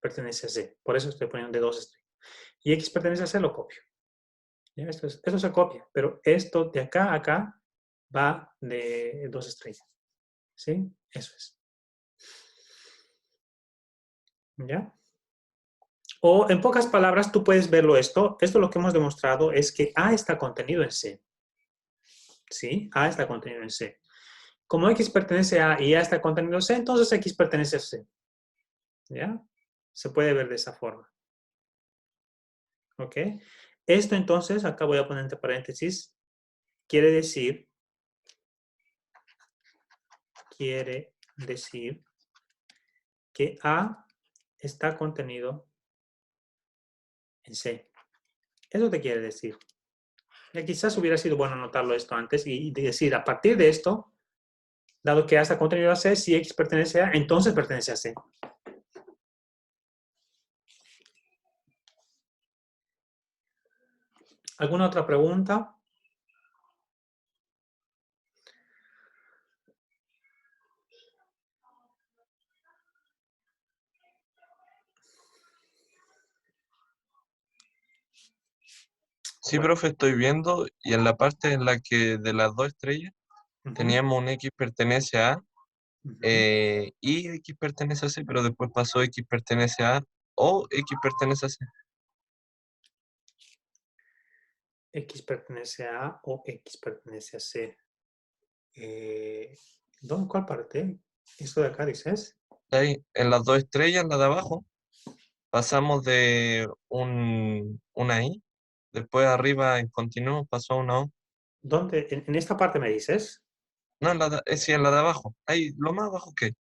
Speaker 1: Pertenece a C. Por eso estoy poniendo de 2 estrellas. Y X pertenece a C, lo copio. ¿Ya? Esto se copia, pero esto de acá a acá va de 2 estrellas. ¿Sí? Eso es. ¿Ya? O en pocas palabras, tú puedes verlo esto. Esto lo que hemos demostrado es que A está contenido en C. ¿Sí? A está contenido en C. Como X pertenece a y A está contenido en C, entonces X pertenece a C. ¿Ya? Se puede ver de esa forma. ¿Ok? Esto entonces, acá voy a poner entre paréntesis, quiere decir que A está contenido en C. Eso te quiere decir. Ya quizás hubiera sido bueno anotarlo esto antes y decir, a partir de esto, dado que A está contenido a C, si X pertenece a, entonces pertenece a C. ¿Alguna otra pregunta?
Speaker 3: Sí, profe, estoy viendo y en la parte en la que de las dos estrellas
Speaker 1: Ujú,
Speaker 3: teníamos un X pertenece a A
Speaker 1: ujú.
Speaker 3: y X pertenece a C, pero después pasó X pertenece a A o X pertenece a C.
Speaker 1: X pertenece a A o X pertenece a C. Eh, ¿Cuál parte? ¿Esto de acá dices?
Speaker 3: Ahí, en las dos estrellas, la de abajo, pasamos de una I, después arriba en continuo pasó a una O.
Speaker 1: ¿Dónde? En esta parte me dices?
Speaker 3: No, sí, en la de abajo. Ahí, lo más abajo que.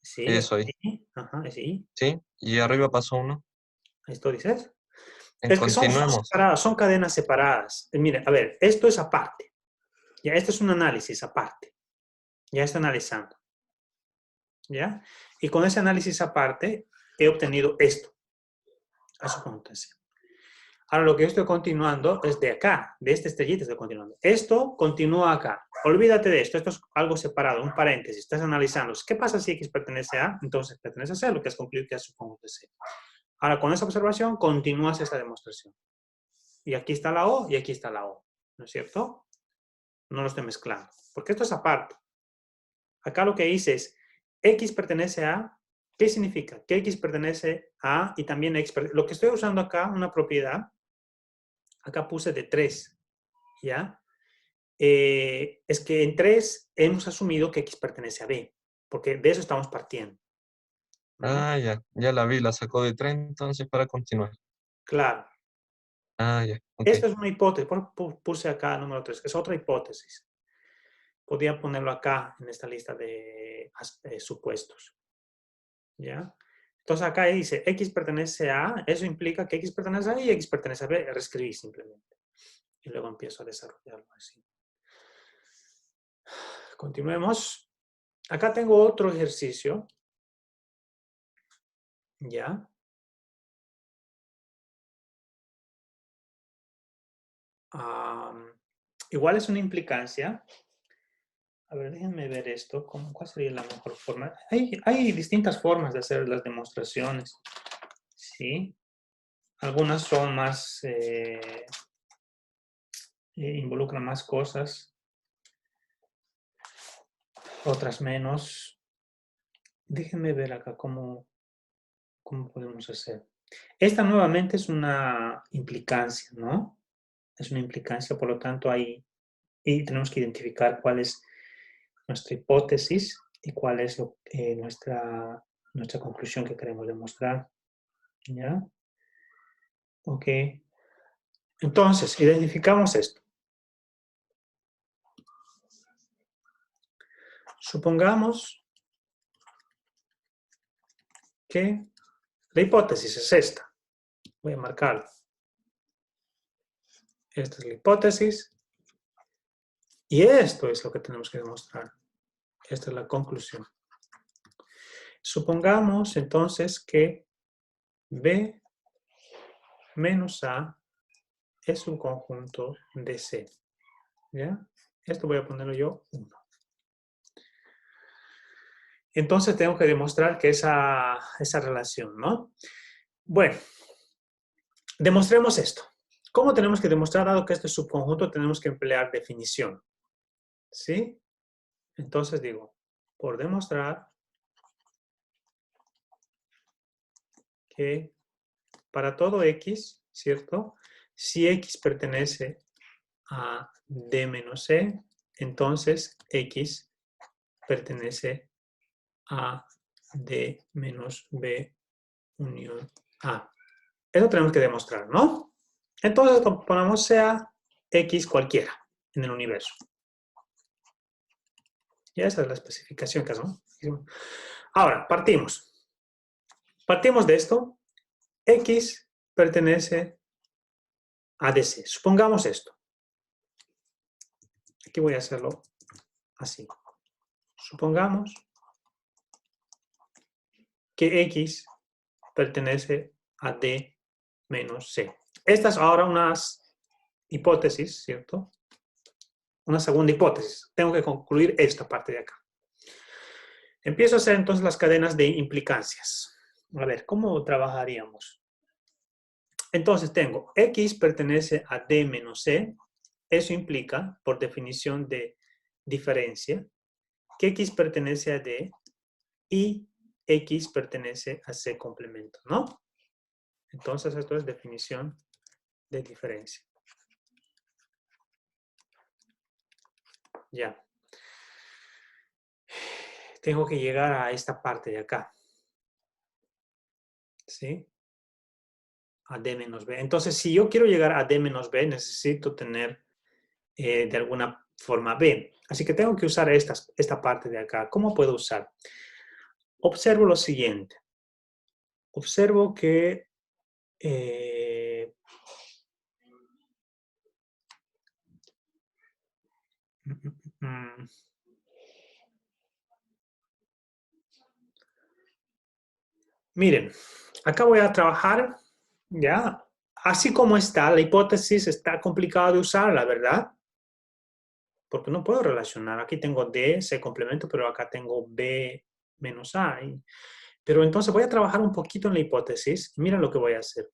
Speaker 1: Sí, es
Speaker 3: Eso ahí,
Speaker 1: I. Ajá, es I.
Speaker 3: ¿sí? Y arriba pasó uno.
Speaker 1: ¿Esto dices?
Speaker 3: En
Speaker 1: Es que son
Speaker 3: continuemos.
Speaker 1: separadas, son cadenas separadas. Mire, a ver, esto es aparte. Ya, esto es un análisis aparte. Ya está analizando. ¿Ya? Y con ese análisis aparte he obtenido esto. A su connotación. Ahora lo que yo estoy continuando es de acá, de esta estrellita estoy continuando. Esto continúa acá. Olvídate de esto es algo separado, un paréntesis. Estás analizando. ¿Qué pasa si X pertenece a? Entonces pertenece a C, lo que has concluido que es su conjunto C. Ahora con esa observación continúas esta demostración. Y aquí está la O y aquí está la O. ¿No es cierto? No lo estoy mezclando. Porque esto es aparte. Acá lo que hice es X pertenece a. ¿Qué significa? Que X pertenece a y también X pertenece. Lo que estoy usando acá, una propiedad, acá puse de 3, ¿ya? Es que en 3 hemos asumido que X pertenece a B, porque de eso estamos partiendo, ¿no?
Speaker 3: Ah, ya la vi, la sacó de 3 entonces para continuar.
Speaker 1: Claro.
Speaker 3: Ah, ya, ok.
Speaker 1: Esto es una hipótesis, puse acá número 3, es otra hipótesis. Podría ponerlo acá en esta lista de supuestos, ¿ya? Entonces acá dice X pertenece a, eso implica que X pertenece a A y X pertenece a B, reescribí simplemente. Y luego empiezo a desarrollarlo así. Continuemos. Acá tengo otro ejercicio, ¿ya? Igual es una implicancia. A ver, déjenme ver esto. ¿Cuál sería la mejor forma? Hay distintas formas de hacer las demostraciones, ¿sí? Algunas son más, involucran más cosas, otras menos. Déjenme ver acá cómo podemos hacer. Esta nuevamente es una implicancia, ¿no? Es una implicancia, por lo tanto, y tenemos que identificar cuál es nuestra hipótesis y cuál es nuestra conclusión que queremos demostrar. ¿Ya? Ok. Entonces, identificamos esto. Supongamos que la hipótesis es esta. Voy a marcarlo. Esta es la hipótesis. Y esto es lo que tenemos que demostrar. Esta es la conclusión. Supongamos entonces que B menos A es un conjunto de C. ¿Ya? Esto voy a ponerlo yo 1. Entonces tengo que demostrar que esa relación, ¿no? Bueno, demostremos esto. ¿Cómo tenemos que demostrar? Dado que este subconjunto, tenemos que emplear definición. ¿Sí? Entonces digo, por demostrar que para todo X, ¿cierto? Si X pertenece a D menos C, entonces X pertenece a D menos B unión A. Eso tenemos que demostrar, ¿no? Entonces ponemos sea X cualquiera en el universo. Y esa es la especificación que hacemos. Ahora, partimos. Partimos de esto. X pertenece a DC. Supongamos esto. Aquí voy a hacerlo así. Supongamos que X pertenece a D menos C. Estas ahora unas hipótesis, ¿cierto? Una segunda hipótesis. Tengo que concluir esta parte de acá. Empiezo a hacer entonces las cadenas de implicancias. A ver, ¿cómo trabajaríamos? Entonces tengo X pertenece a D menos C. Eso implica, por definición de diferencia, que X pertenece a D y X pertenece a C complemento, ¿no? Entonces esto es definición de diferencia. Ya. Tengo que llegar a esta parte de acá. ¿Sí? A D menos B. Entonces, si yo quiero llegar a D menos B, necesito tener de alguna forma B. Así que tengo que usar esta parte de acá. ¿Cómo puedo usar? Observo lo siguiente. Observo que miren, acá voy a trabajar, ya, así como está, la hipótesis está complicada de usar, la verdad, porque no puedo relacionar. Aquí tengo D, C complemento, pero acá tengo B menos A. Pero entonces voy a trabajar un poquito en la hipótesis. Miren lo que voy a hacer.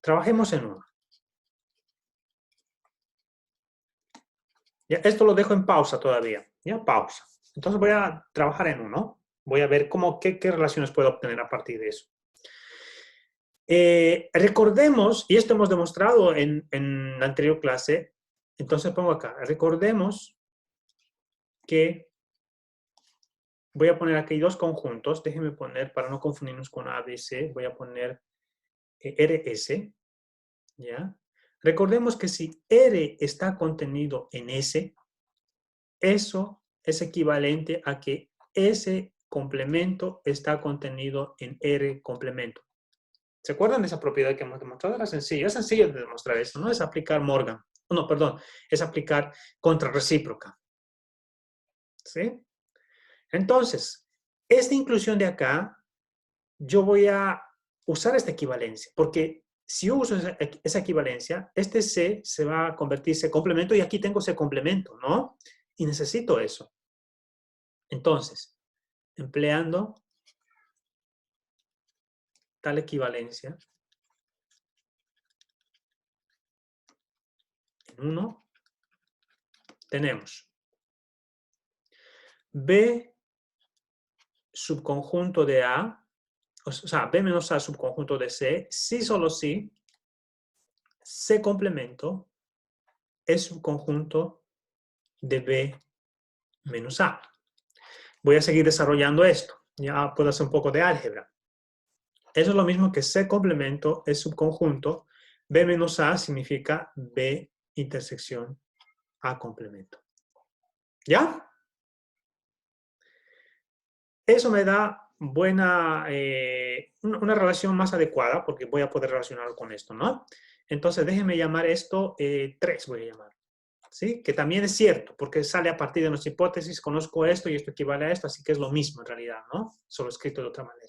Speaker 1: Trabajemos en uno. Ya, esto lo dejo en pausa todavía. Ya, pausa. Entonces voy a trabajar en uno. Voy a ver qué relaciones puedo obtener a partir de eso. Recordemos, y esto hemos demostrado en la anterior clase, entonces pongo acá, recordemos que voy a poner aquí dos conjuntos, déjenme poner, para no confundirnos con ABC, voy a poner RS, ¿ya? Recordemos que si R está contenido en S, eso es equivalente a que S complemento está contenido en R complemento. ¿Se acuerdan de esa propiedad que hemos demostrado? Era sencillo. Es sencillo de demostrar eso. No es aplicar Morgan. No, perdón. Es aplicar contrarrecíproca. ¿Sí? Entonces, esta inclusión de acá, yo voy a usar esta equivalencia. Porque si yo uso esa equivalencia, este C se va a convertir C complemento y aquí tengo C complemento, ¿no? Y necesito eso. Entonces, empleando tal equivalencia, en uno, tenemos B subconjunto de A, o sea, B menos A subconjunto de C, si solo si C complemento es subconjunto de B menos A. Voy a seguir desarrollando esto. Ya puedo hacer un poco de álgebra. Eso es lo mismo que C complemento es subconjunto. B menos A significa B intersección A complemento. ¿Ya? Eso me da una relación más adecuada porque voy a poder relacionarlo con esto, ¿no? Entonces déjenme llamar esto 3, voy a llamar. ¿Sí? Que también es cierto, porque sale a partir de nuestra hipótesis, conozco esto y esto equivale a esto, así que es lo mismo en realidad, ¿no? Solo escrito de otra manera.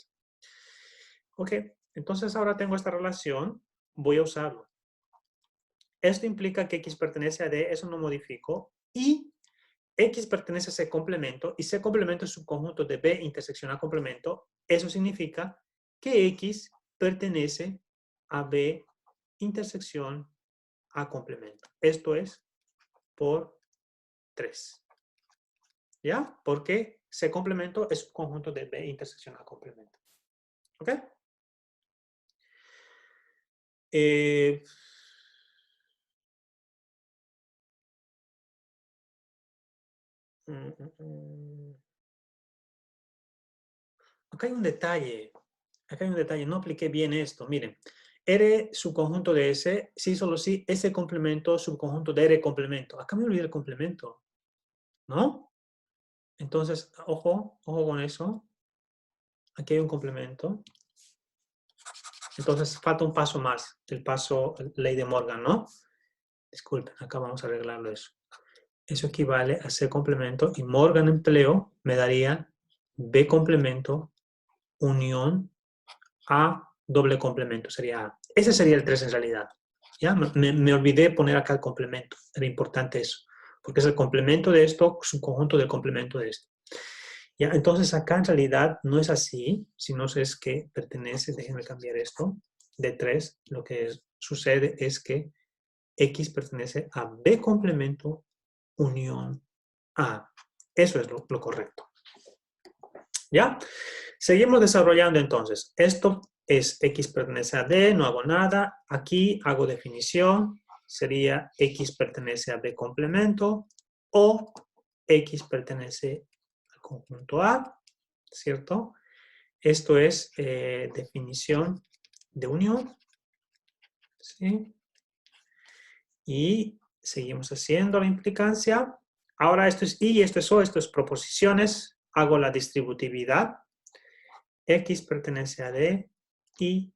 Speaker 1: Ok, entonces ahora tengo esta relación, voy a usarlo. Esto implica que X pertenece a D, eso no modifico, y X pertenece a C complemento, y C complemento es subconjunto de B intersección A complemento, eso significa que X pertenece a B intersección A complemento. Esto es por 3. ¿Ya? Porque C complemento es un conjunto de B intersección A complemento. ¿Ok? Acá hay un detalle. Acá hay un detalle. No apliqué bien esto. Miren. R subconjunto de S, sí, solo sí, S complemento subconjunto de R complemento. Acá me olvidé el complemento. ¿No? Entonces, ojo con eso. Aquí hay un complemento. Entonces, falta un paso más. El paso, ley de Morgan, ¿no? Disculpen, acá vamos a arreglarlo eso. Eso equivale a C complemento y Morgan empleo me daría B complemento unión A doble complemento. Sería A. Ese sería el 3 en realidad. ¿Ya? Me olvidé poner acá el complemento. Era importante eso. Porque es el complemento de esto, subconjunto del complemento de esto. Ya, entonces acá en realidad no es así, sino es que pertenece, déjenme cambiar esto, de 3, lo que sucede es que X pertenece a B complemento unión A. Eso es lo correcto. ¿Ya? Seguimos desarrollando entonces. Esto es X pertenece a D, no hago nada. Aquí hago definición, sería X pertenece a B complemento o X pertenece al conjunto A, ¿cierto? Esto es definición de unión, ¿sí? Y seguimos haciendo la implicancia. Ahora esto es I, esto es O, esto es proposiciones. Hago la distributividad. X pertenece a D y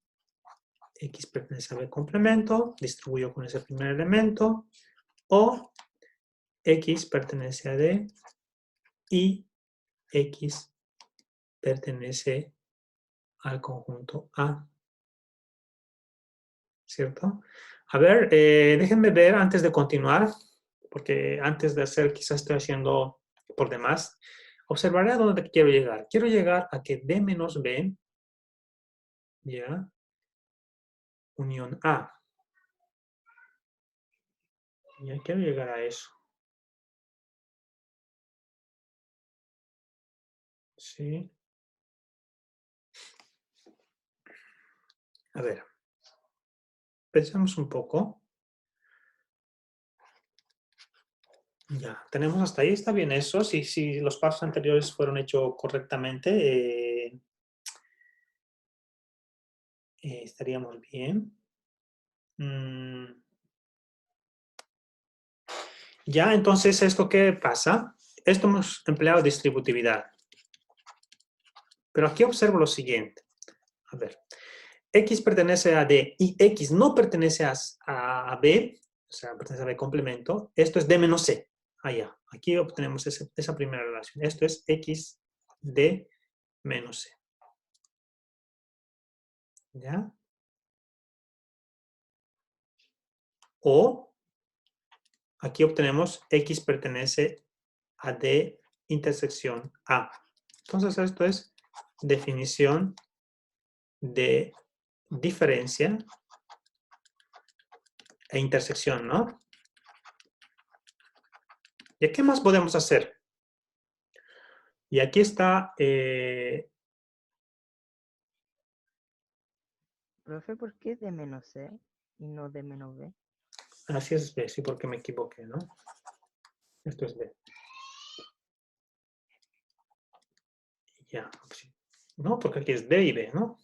Speaker 1: X pertenece a B complemento. Distribuyo con ese primer elemento. O X pertenece a D y X pertenece al conjunto A. ¿Cierto? A ver, déjenme ver antes de continuar, porque antes de hacer quizás estoy haciendo por demás. Observaré a dónde quiero llegar. Quiero llegar a que D menos B, ¿ya? Unión A. Ya quiero llegar a eso. ¿Sí? A ver. Pensemos un poco. Ya, tenemos hasta ahí, está bien eso. Si los pasos anteriores fueron hechos correctamente, estaríamos bien. Ya, entonces, ¿esto qué pasa? Esto hemos empleado distributividad. Pero aquí observo lo siguiente. A ver, X pertenece a D y X no pertenece a B, o sea, pertenece a B complemento. Esto es D menos C. Allá. Aquí obtenemos esa primera relación. Esto es X D menos C. ¿Ya? O aquí obtenemos X pertenece a D intersección A. Entonces esto es definición de diferencia e intersección, ¿no? ¿Y qué más podemos hacer? Y aquí está...
Speaker 4: Profe, ¿por qué D menos C y no D menos B?
Speaker 1: así es B, sí, porque me equivoqué, ¿no? Esto es B. Ya, sí. No, porque aquí es D y B, ¿no?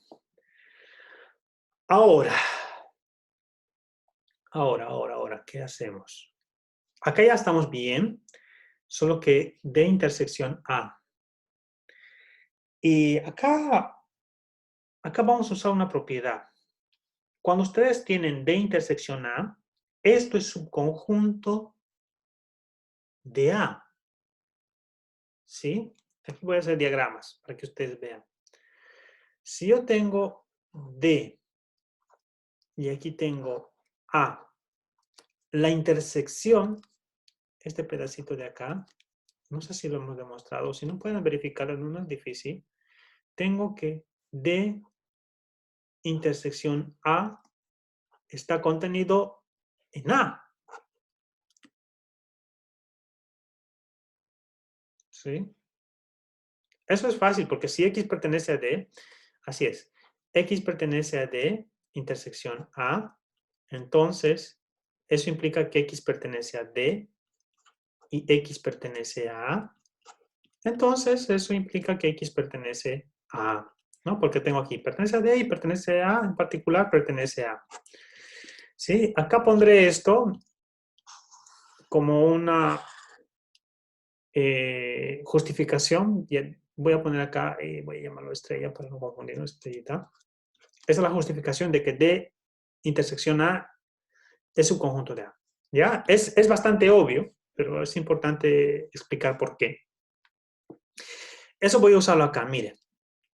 Speaker 1: Ahora, ¿qué hacemos? Acá ya estamos bien, solo que D intersección A. Y acá vamos a usar una propiedad. Cuando ustedes tienen D intersección A, esto es subconjunto de A. ¿Sí? Aquí voy a hacer diagramas para que ustedes vean. Si yo tengo D y aquí tengo A, la intersección, este pedacito de acá, no sé si lo hemos demostrado, si no pueden verificarlo, no es difícil, tengo que D intersección A está contenido en A. ¿Sí? Eso es fácil porque si X pertenece a D, así es. X pertenece a D, intersección A, entonces eso implica que X pertenece a D y X pertenece a A. Entonces eso implica que X pertenece a A, ¿no? Porque tengo aquí pertenece a D y pertenece a A, en particular pertenece a A. ¿Sí? Acá pondré esto como una justificación. Voy a poner acá, voy a llamarlo estrella para no confundirlo, estrellita. Esa es la justificación de que D intersección A es subconjunto de A. ¿Ya? Es bastante obvio, pero es importante explicar por qué. Eso voy a usarlo acá, miren.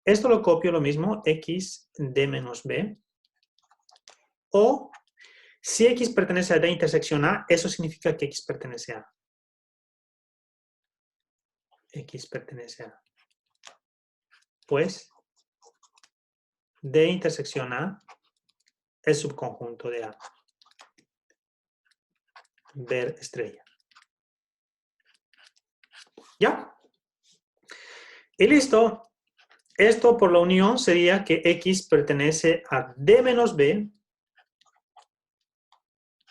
Speaker 1: Esto lo copio lo mismo, X D menos B. O si X pertenece a D intersección A, eso significa que X pertenece a A. X pertenece a A. pues D intersección A es subconjunto de A. Ver estrella. ¿Ya? Y listo. Esto por la unión sería que X pertenece a D menos B,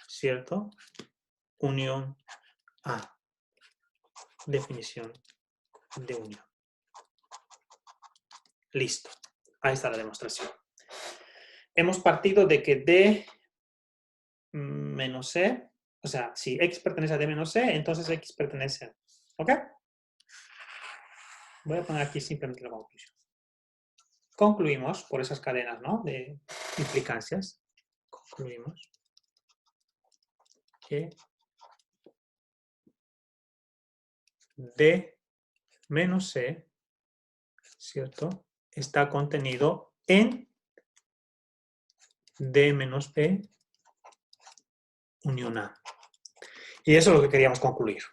Speaker 1: ¿cierto? Unión A. Definición de unión. Listo. Ahí está la demostración. Hemos partido de que D menos C, o sea, si X pertenece a D menos C, entonces X pertenece a... ¿Ok? Voy a poner aquí simplemente la conclusión. Concluimos por esas cadenas, ¿no? De implicancias. Concluimos que D menos C, ¿cierto? Está contenido en D menos B unión A. Y eso es lo que queríamos concluir.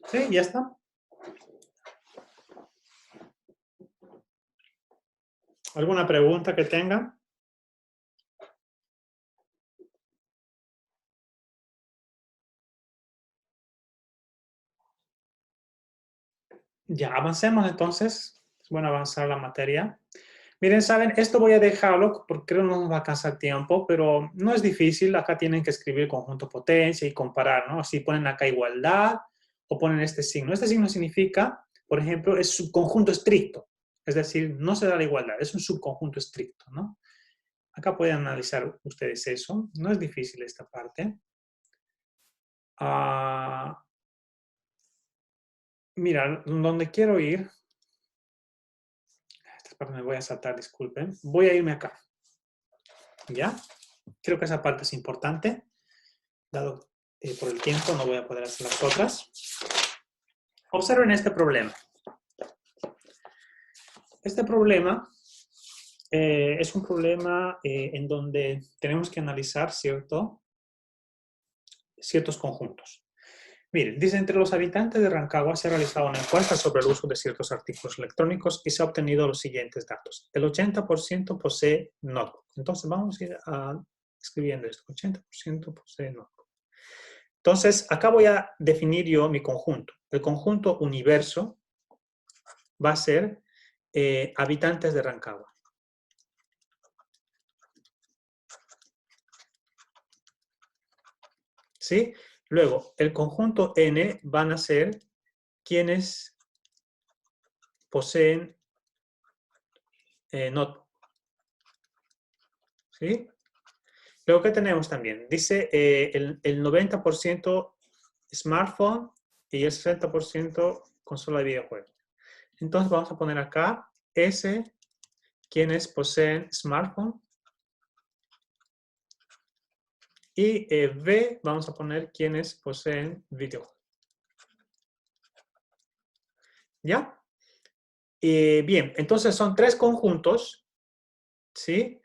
Speaker 1: ¿Sí? ¿Ya está? ¿Alguna pregunta que tengan? Ya, avancemos entonces. Es bueno avanzar la materia. Miren, saben, esto voy a dejarlo porque creo que no nos va a alcanzar tiempo, pero no es difícil. Acá tienen que escribir conjunto potencia y comparar, ¿no? Si ponen acá igualdad o ponen este signo. Este signo significa, por ejemplo, es subconjunto estricto. Es decir, no se da la igualdad, es un subconjunto estricto, ¿no? Acá pueden analizar ustedes eso. No es difícil esta parte. Mira, donde quiero ir, esta parte me voy a saltar, disculpen. Voy a irme acá. ¿Ya? Creo que esa parte es importante. Dado por el tiempo, no voy a poder hacer las otras. Observen este problema. Este problema es un problema en donde tenemos que analizar ciertos conjuntos. Miren, dice, entre los habitantes de Rancagua se ha realizado una encuesta sobre el uso de ciertos artículos electrónicos y se ha obtenido los siguientes datos. El 80% posee notebook. Entonces vamos a ir escribiendo esto. 80% posee notebook. Entonces, acá voy a definir yo mi conjunto. El conjunto universo va a ser habitantes de Rancagua. ¿Sí? Luego, el conjunto N van a ser quienes poseen notebook. ¿Sí? Luego, ¿qué tenemos también? Dice el 90% smartphone y el 60% consola de videojuegos. Entonces, vamos a poner acá S, quienes poseen smartphone. Y V, vamos a poner quienes poseen videojuegos. ¿Ya? Bien, entonces son tres conjuntos, ¿sí?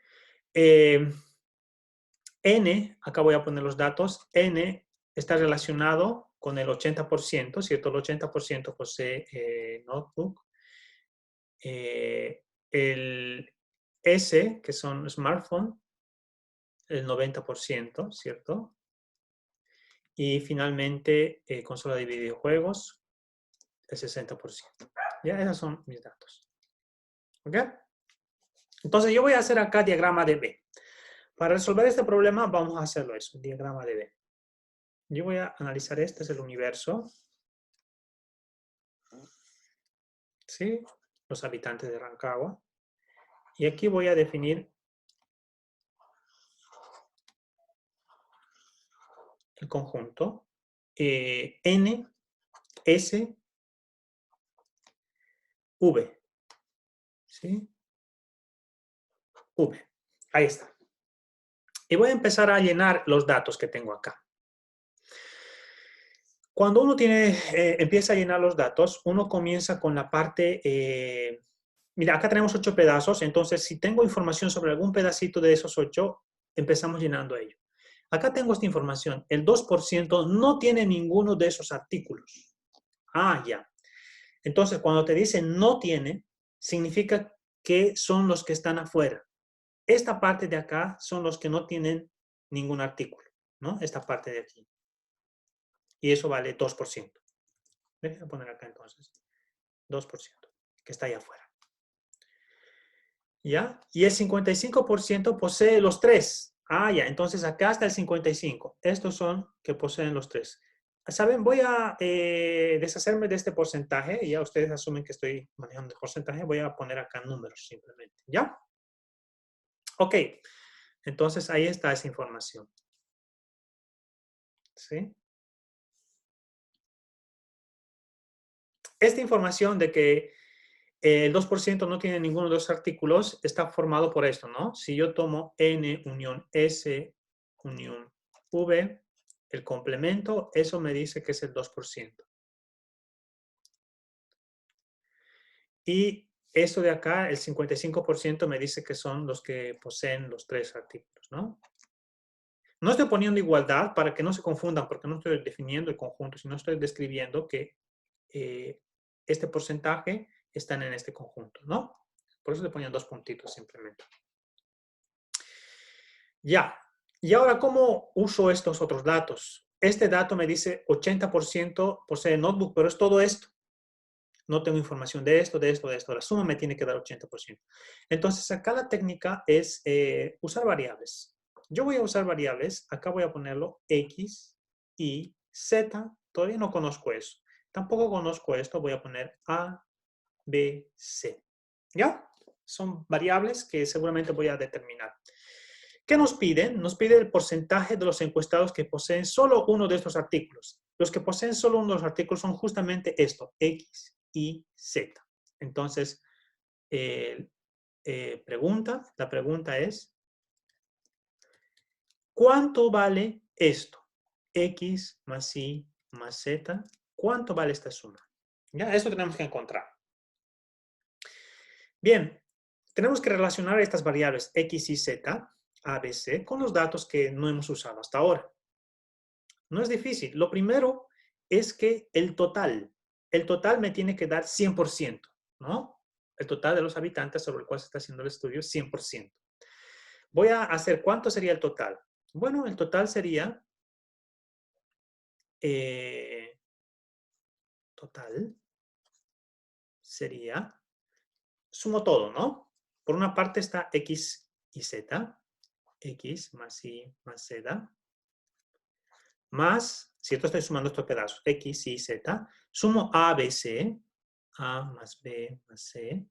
Speaker 1: N, acá voy a poner los datos, N está relacionado con el 80%, ¿cierto? El 80% posee notebook. El S, que son smartphone, el 90%, ¿cierto? Y finalmente, consola de videojuegos, el 60%. Ya, esos son mis datos. ¿Ok? Entonces, yo voy a hacer acá diagrama de B. Para resolver este problema, vamos a hacerlo eso, diagrama de B. Yo voy a analizar, este es el universo. ¿Sí? Los habitantes de Rancagua. Y aquí voy a definir el conjunto N, S, V. ¿Sí? V. Ahí está. Y voy a empezar a llenar los datos que tengo acá. Cuando uno empieza a llenar los datos, uno comienza con la parte... mira, acá tenemos 8 pedazos, entonces si tengo información sobre algún pedacito de esos 8, empezamos llenando ello. Acá tengo esta información. El 2% no tiene ninguno de esos artículos. Ah, ya. Entonces, cuando te dicen no tiene, significa que son los que están afuera. Esta parte de acá son los que no tienen ningún artículo, ¿no? Esta parte de aquí. Y eso vale 2%. Déjenme poner acá entonces. 2%, que está ahí afuera. ¿Ya? Y el 55% posee los 3. Ah, ya. Entonces acá está el 55. Estos son que poseen los 3. ¿Saben? Voy a deshacerme de este porcentaje. Ya ustedes asumen que estoy manejando el porcentaje. Voy a poner acá números simplemente. ¿Ya? Ok. Entonces ahí está esa información. ¿Sí? Esta información de que el 2% no tiene ninguno de los artículos está formado por esto, ¿no? Si yo tomo N unión S unión V, el complemento, eso me dice que es el 2%. Y esto de acá, el 55% me dice que son los que poseen los 3 artículos, ¿no? No estoy poniendo igualdad para que no se confundan, porque no estoy definiendo el conjunto, sino estoy describiendo que este porcentaje están en este conjunto, ¿no? Por eso le ponían 2 puntitos simplemente. Ya. Y ahora, ¿cómo uso estos otros datos? Este dato me dice 80% posee notebook, pero es todo esto. No tengo información de esto, de esto, de esto. La suma me tiene que dar 80%. Entonces, acá la técnica es usar variables. Yo voy a usar variables. Acá voy a ponerlo X, Y, Z. Todavía no conozco eso. Tampoco conozco esto. Voy a poner A, B, C. ¿Ya? Son variables que seguramente voy a determinar. ¿Qué nos piden? Nos pide el porcentaje de los encuestados que poseen solo uno de estos artículos. Los que poseen solo uno de los artículos son justamente esto, X, Y, Z. Entonces, la pregunta es, ¿cuánto vale esto? X más Y más Z. ¿Cuánto vale esta suma? Ya, eso tenemos que encontrar. Bien, tenemos que relacionar estas variables X, Y, Z, A, B, C, con los datos que no hemos usado hasta ahora. No es difícil. Lo primero es que el total me tiene que dar 100%, ¿no? El total de los habitantes sobre el cual se está haciendo el estudio es 100%. Voy a hacer, ¿cuánto sería el total? Bueno, el total sería, sumo todo, ¿no? Por una parte está X y Z, X más Y más Z, más, ¿cierto? Estoy sumando estos pedazos, X, Y, Z, sumo A, B, C, A más B más C,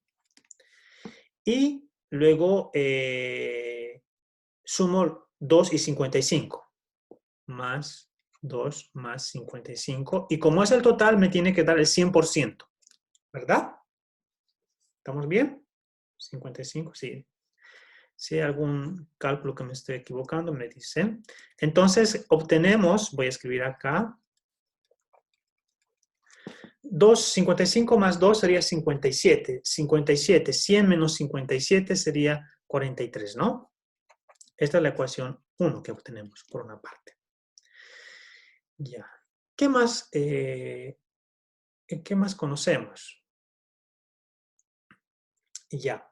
Speaker 1: y luego sumo 2 y 55, más 2 más 55, y como es el total, me tiene que dar el 100%, ¿verdad? ¿Estamos bien? 55, sí. Si hay algún cálculo que me estoy equivocando, me dicen. Entonces, obtenemos, voy a escribir acá, 55 más 2 sería 57. 57, 100 menos 57 sería 43, ¿no? Esta es la ecuación 1 que obtenemos, por una parte. Ya. ¿Qué más conocemos? Ya.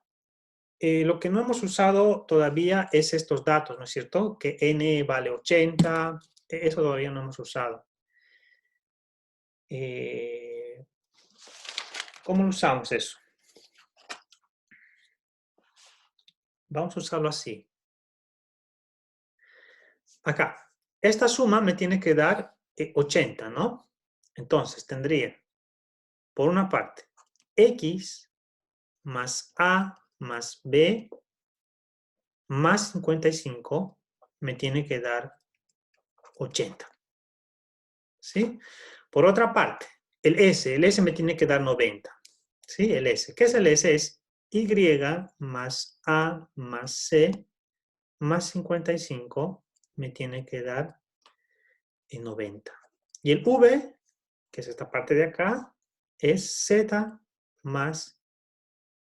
Speaker 1: Lo que no hemos usado todavía es estos datos, ¿no es cierto? Que n vale 80, eso todavía no hemos usado. ¿Cómo lo usamos eso? Vamos a usarlo así. Acá, esta suma me tiene que dar 80, ¿no? Entonces tendría, por una parte, X más A más B más 55 me tiene que dar 80. ¿Sí? Por otra parte, el S me tiene que dar 90. ¿Sí? El S. ¿Qué es el S? Es Y más A más C más 55 me tiene que dar 90. Y el V, que es esta parte de acá, es Z más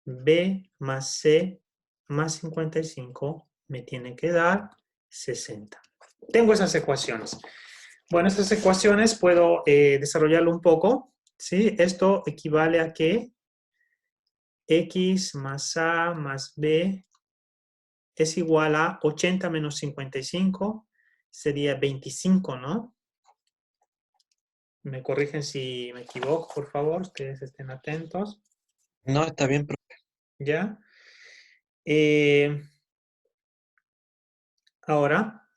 Speaker 1: B más C más 55 me tiene que dar 60. Tengo esas ecuaciones. Bueno, estas ecuaciones puedo desarrollarlo un poco ¿Sí? Esto equivale a que X más A más B es igual a 80 menos 55, sería 25, ¿no? Me corrigen si me equivoco, por favor, ustedes estén atentos.
Speaker 3: No, está bien, profe.
Speaker 1: ¿Ya? Ahora,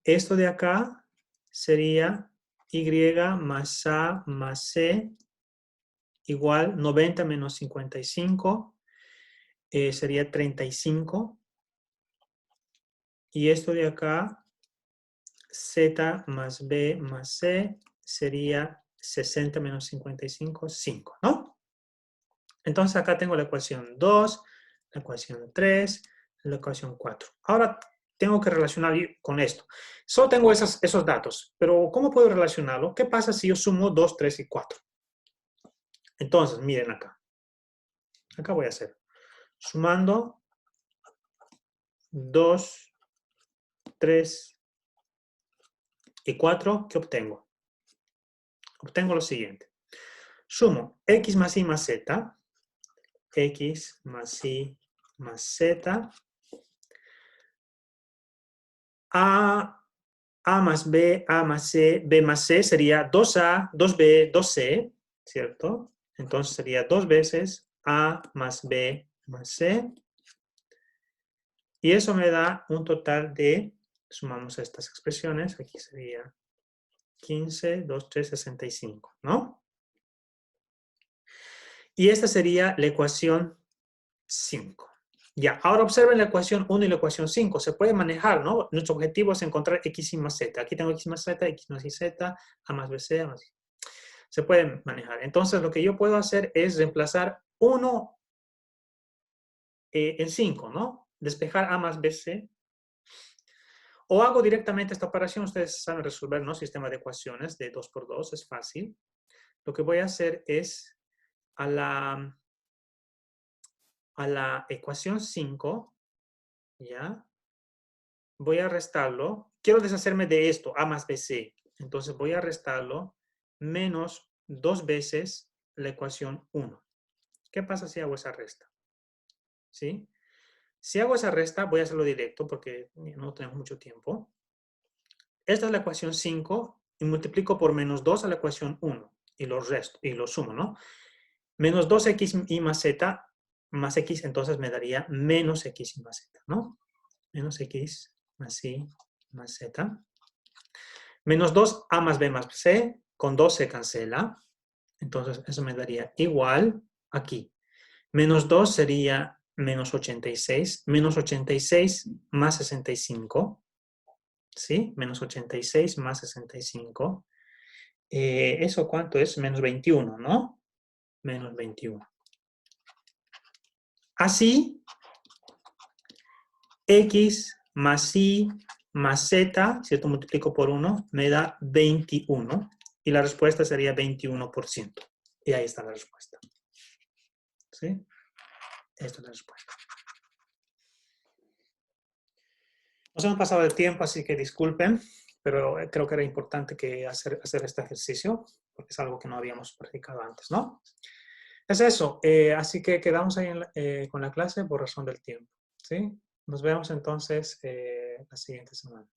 Speaker 1: esto de acá sería Y más A más C igual 90 menos 55, sería 35. Y esto de acá, Z más B más C, sería 60 menos 55, 5, ¿no? Entonces acá tengo la ecuación 2, la ecuación 3, la ecuación 4. Ahora tengo que relacionar con esto. Solo tengo esos datos, pero ¿cómo puedo relacionarlo? ¿Qué pasa si yo sumo 2, 3 y 4? Entonces, miren acá. Acá voy a hacer. Sumando 2, 3 y 4, ¿qué obtengo? Obtengo lo siguiente. Sumo X más Y más Z, X más Y más Z, A más B, A más C, B más C sería 2A, 2B, 2C, ¿cierto? Entonces sería 2 veces A más B más C. Y eso me da un total de, sumamos estas expresiones, aquí sería 15, 2, 3, 65, ¿no? Y esta sería la ecuación 5. Ya, ahora observen la ecuación 1 y la ecuación 5. Se puede manejar, ¿no? Nuestro objetivo es encontrar X y más Z. Aquí tengo X más Z, X más Y, Z, A más BC, A más Y. Se puede manejar. Entonces, lo que yo puedo hacer es reemplazar 1 en 5, ¿no? Despejar A más BC. O hago directamente esta operación. Ustedes saben resolver, ¿no? Sistema de ecuaciones de 2 por 2. Es fácil. Lo que voy a hacer es a la ecuación 5, ¿ya? Voy a restarlo. Quiero deshacerme de esto, A más BC. Entonces voy a restarlo menos 2 veces la ecuación 1. ¿Qué pasa si hago esa resta? ¿Sí? Si hago esa resta, voy a hacerlo directo porque no tenemos mucho tiempo. Esta es la ecuación 5 y multiplico por menos 2 a la ecuación 1 y lo resto, y lo sumo, ¿no? Menos 2x y más z más x, entonces me daría menos x y más z, ¿no? Menos x más y más z. Menos 2a más b más c, con 2 se cancela. Entonces eso me daría igual aquí. Menos 2 sería menos 86. Menos 86 más 65. ¿Sí? Menos 86 más 65. ¿Eso cuánto es? Menos 21, ¿no? Menos 21. Así, x más y más z, si esto multiplico por 1, me da 21. Y la respuesta sería 21%. Y ahí está la respuesta. ¿Sí? Esta es la respuesta. Nos hemos pasado el tiempo, así que disculpen, pero creo que era importante hacer este ejercicio, porque es algo que no habíamos practicado antes, ¿no? Es eso, así que quedamos ahí con la clase por razón del tiempo, ¿sí? Nos vemos entonces la siguiente semana.